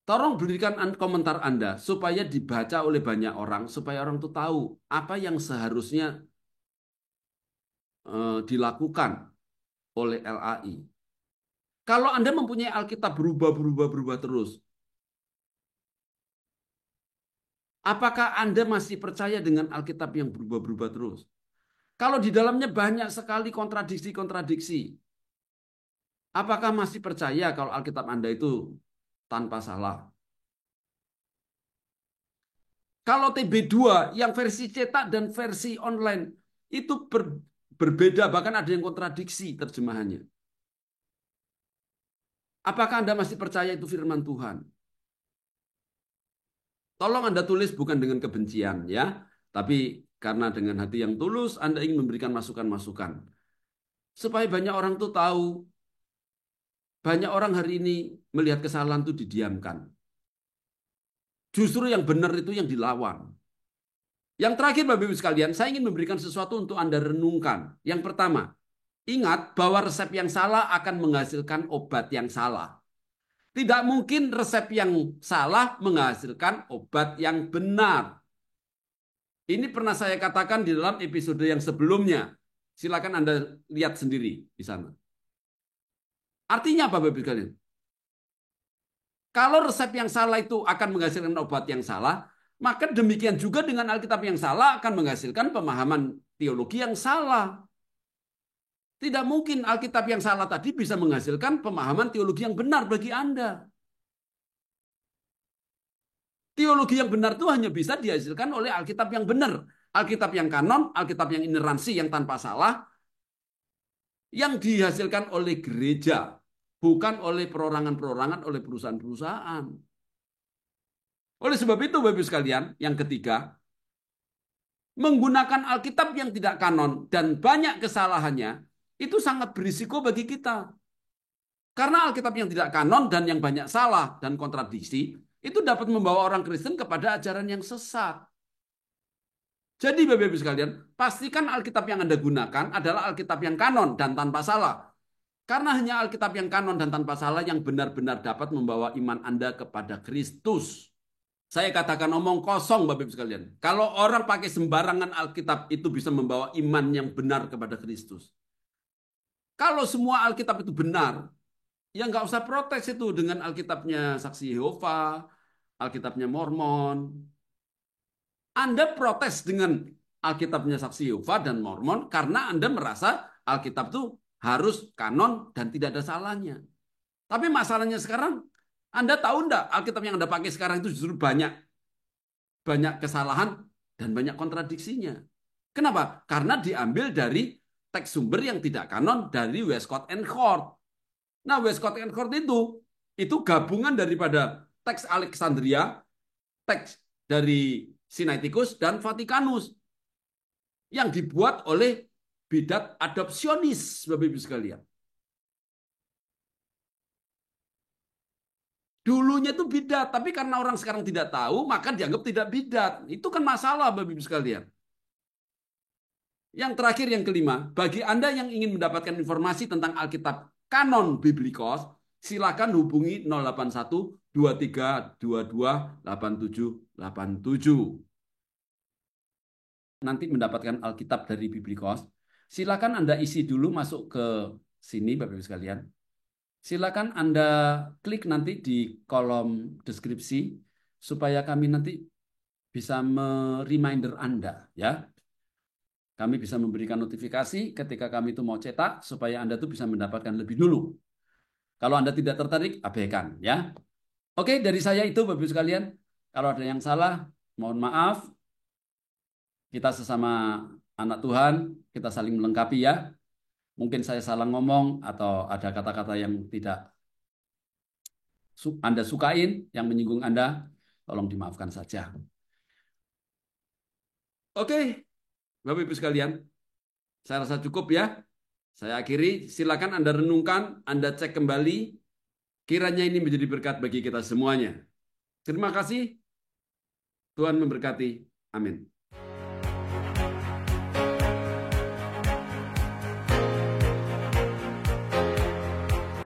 Tolong berikan komentar Anda supaya dibaca oleh banyak orang, supaya orang itu tahu apa yang seharusnya dilakukan oleh LAI. Kalau Anda mempunyai Alkitab berubah terus, apakah Anda masih percaya dengan Alkitab yang berubah terus? Kalau di dalamnya banyak sekali kontradiksi-kontradiksi, apakah masih percaya kalau Alkitab Anda itu tanpa salah? Kalau TB2 yang versi cetak dan versi online itu berbeda, bahkan ada yang kontradiksi terjemahannya. Apakah Anda masih percaya itu firman Tuhan? Tolong Anda tulis bukan dengan kebencian ya, tapi karena dengan hati yang tulus Anda ingin memberikan masukan-masukan. Supaya banyak orang tuh tahu, banyak orang hari ini melihat kesalahan itu didiamkan. Justru yang benar itu yang dilawan. Yang terakhir Bapak Ibu sekalian, saya ingin memberikan sesuatu untuk Anda renungkan. Yang pertama, ingat bahwa resep yang salah akan menghasilkan obat yang salah. Tidak mungkin resep yang salah menghasilkan obat yang benar. Ini pernah saya katakan di dalam episode yang sebelumnya. Silakan Anda lihat sendiri di sana. Artinya apa Bapak Ibu sekalian? Kalau resep yang salah itu akan menghasilkan obat yang salah, maka demikian juga dengan Alkitab yang salah akan menghasilkan pemahaman teologi yang salah. Tidak mungkin Alkitab yang salah tadi bisa menghasilkan pemahaman teologi yang benar bagi Anda. teologi yang benar itu hanya bisa dihasilkan oleh Alkitab yang benar. Alkitab yang kanon, Alkitab yang ineransi, yang tanpa salah, yang dihasilkan oleh gereja, bukan oleh perorangan-perorangan, oleh perusahaan-perusahaan. Oleh sebab itu, Bapak Ibu sekalian, yang ketiga, menggunakan Alkitab yang tidak kanon dan banyak kesalahannya, itu sangat berisiko bagi kita. Karena Alkitab yang tidak kanon dan yang banyak salah dan kontradiksi, itu dapat membawa orang Kristen kepada ajaran yang sesat. Jadi Bapak Ibu sekalian, pastikan Alkitab yang Anda gunakan adalah Alkitab yang kanon dan tanpa salah. Karena hanya Alkitab yang kanon dan tanpa salah yang benar-benar dapat membawa iman Anda kepada Kristus. Saya katakan omong kosong Bapak Ibu sekalian. Kalau orang pakai sembarangan Alkitab itu bisa membawa iman yang benar kepada Kristus. Kalau semua Alkitab itu benar, ya nggak usah protes itu dengan Alkitabnya Saksi Yehova, Alkitabnya Mormon. Anda protes dengan Alkitabnya Saksi Yehova dan Mormon karena Anda merasa Alkitab itu harus kanon dan tidak ada salahnya. Tapi masalahnya sekarang, Anda tahu enggak Alkitab yang Anda pakai sekarang itu justru banyak kesalahan dan banyak kontradiksinya. Kenapa? Karena diambil dari teks sumber yang tidak kanon dari Westcott and Hort. Nah, Westcott and Hort itu gabungan daripada teks Alexandria, teks dari Sinaiticus dan Vatikanus yang dibuat oleh bidat adopsionis, Bapak Ibu sekalian. Dulunya itu bidat, tapi karena orang sekarang tidak tahu, maka dianggap tidak bidat. Itu kan masalah, Bapak Ibu sekalian. Yang terakhir, yang kelima, bagi Anda yang ingin mendapatkan informasi tentang Alkitab kanon Biblikos, silakan hubungi 081 2322 8787. Nanti mendapatkan Alkitab dari Biblikos. Silakan Anda isi dulu masuk ke sini, Bapak Ibu sekalian. Silakan Anda klik nanti di kolom deskripsi supaya kami nanti bisa mereminder Anda, ya. Kami bisa memberikan notifikasi ketika kami itu mau cetak supaya Anda tuh bisa mendapatkan lebih dulu. Kalau Anda tidak tertarik, abaikan, ya. Oke, dari saya itu Bapak Ibu sekalian. Kalau ada yang salah, mohon maaf. Kita sesama anak Tuhan, kita saling melengkapi, ya. Mungkin saya salah ngomong atau ada kata-kata yang tidak Anda sukain, yang menyinggung Anda, tolong dimaafkan saja. Oke, Bapak Ibu sekalian, saya rasa cukup ya. Saya akhiri, silakan Anda renungkan, Anda cek kembali, kiranya ini menjadi berkat bagi kita semuanya. Terima kasih, Tuhan memberkati. Amin.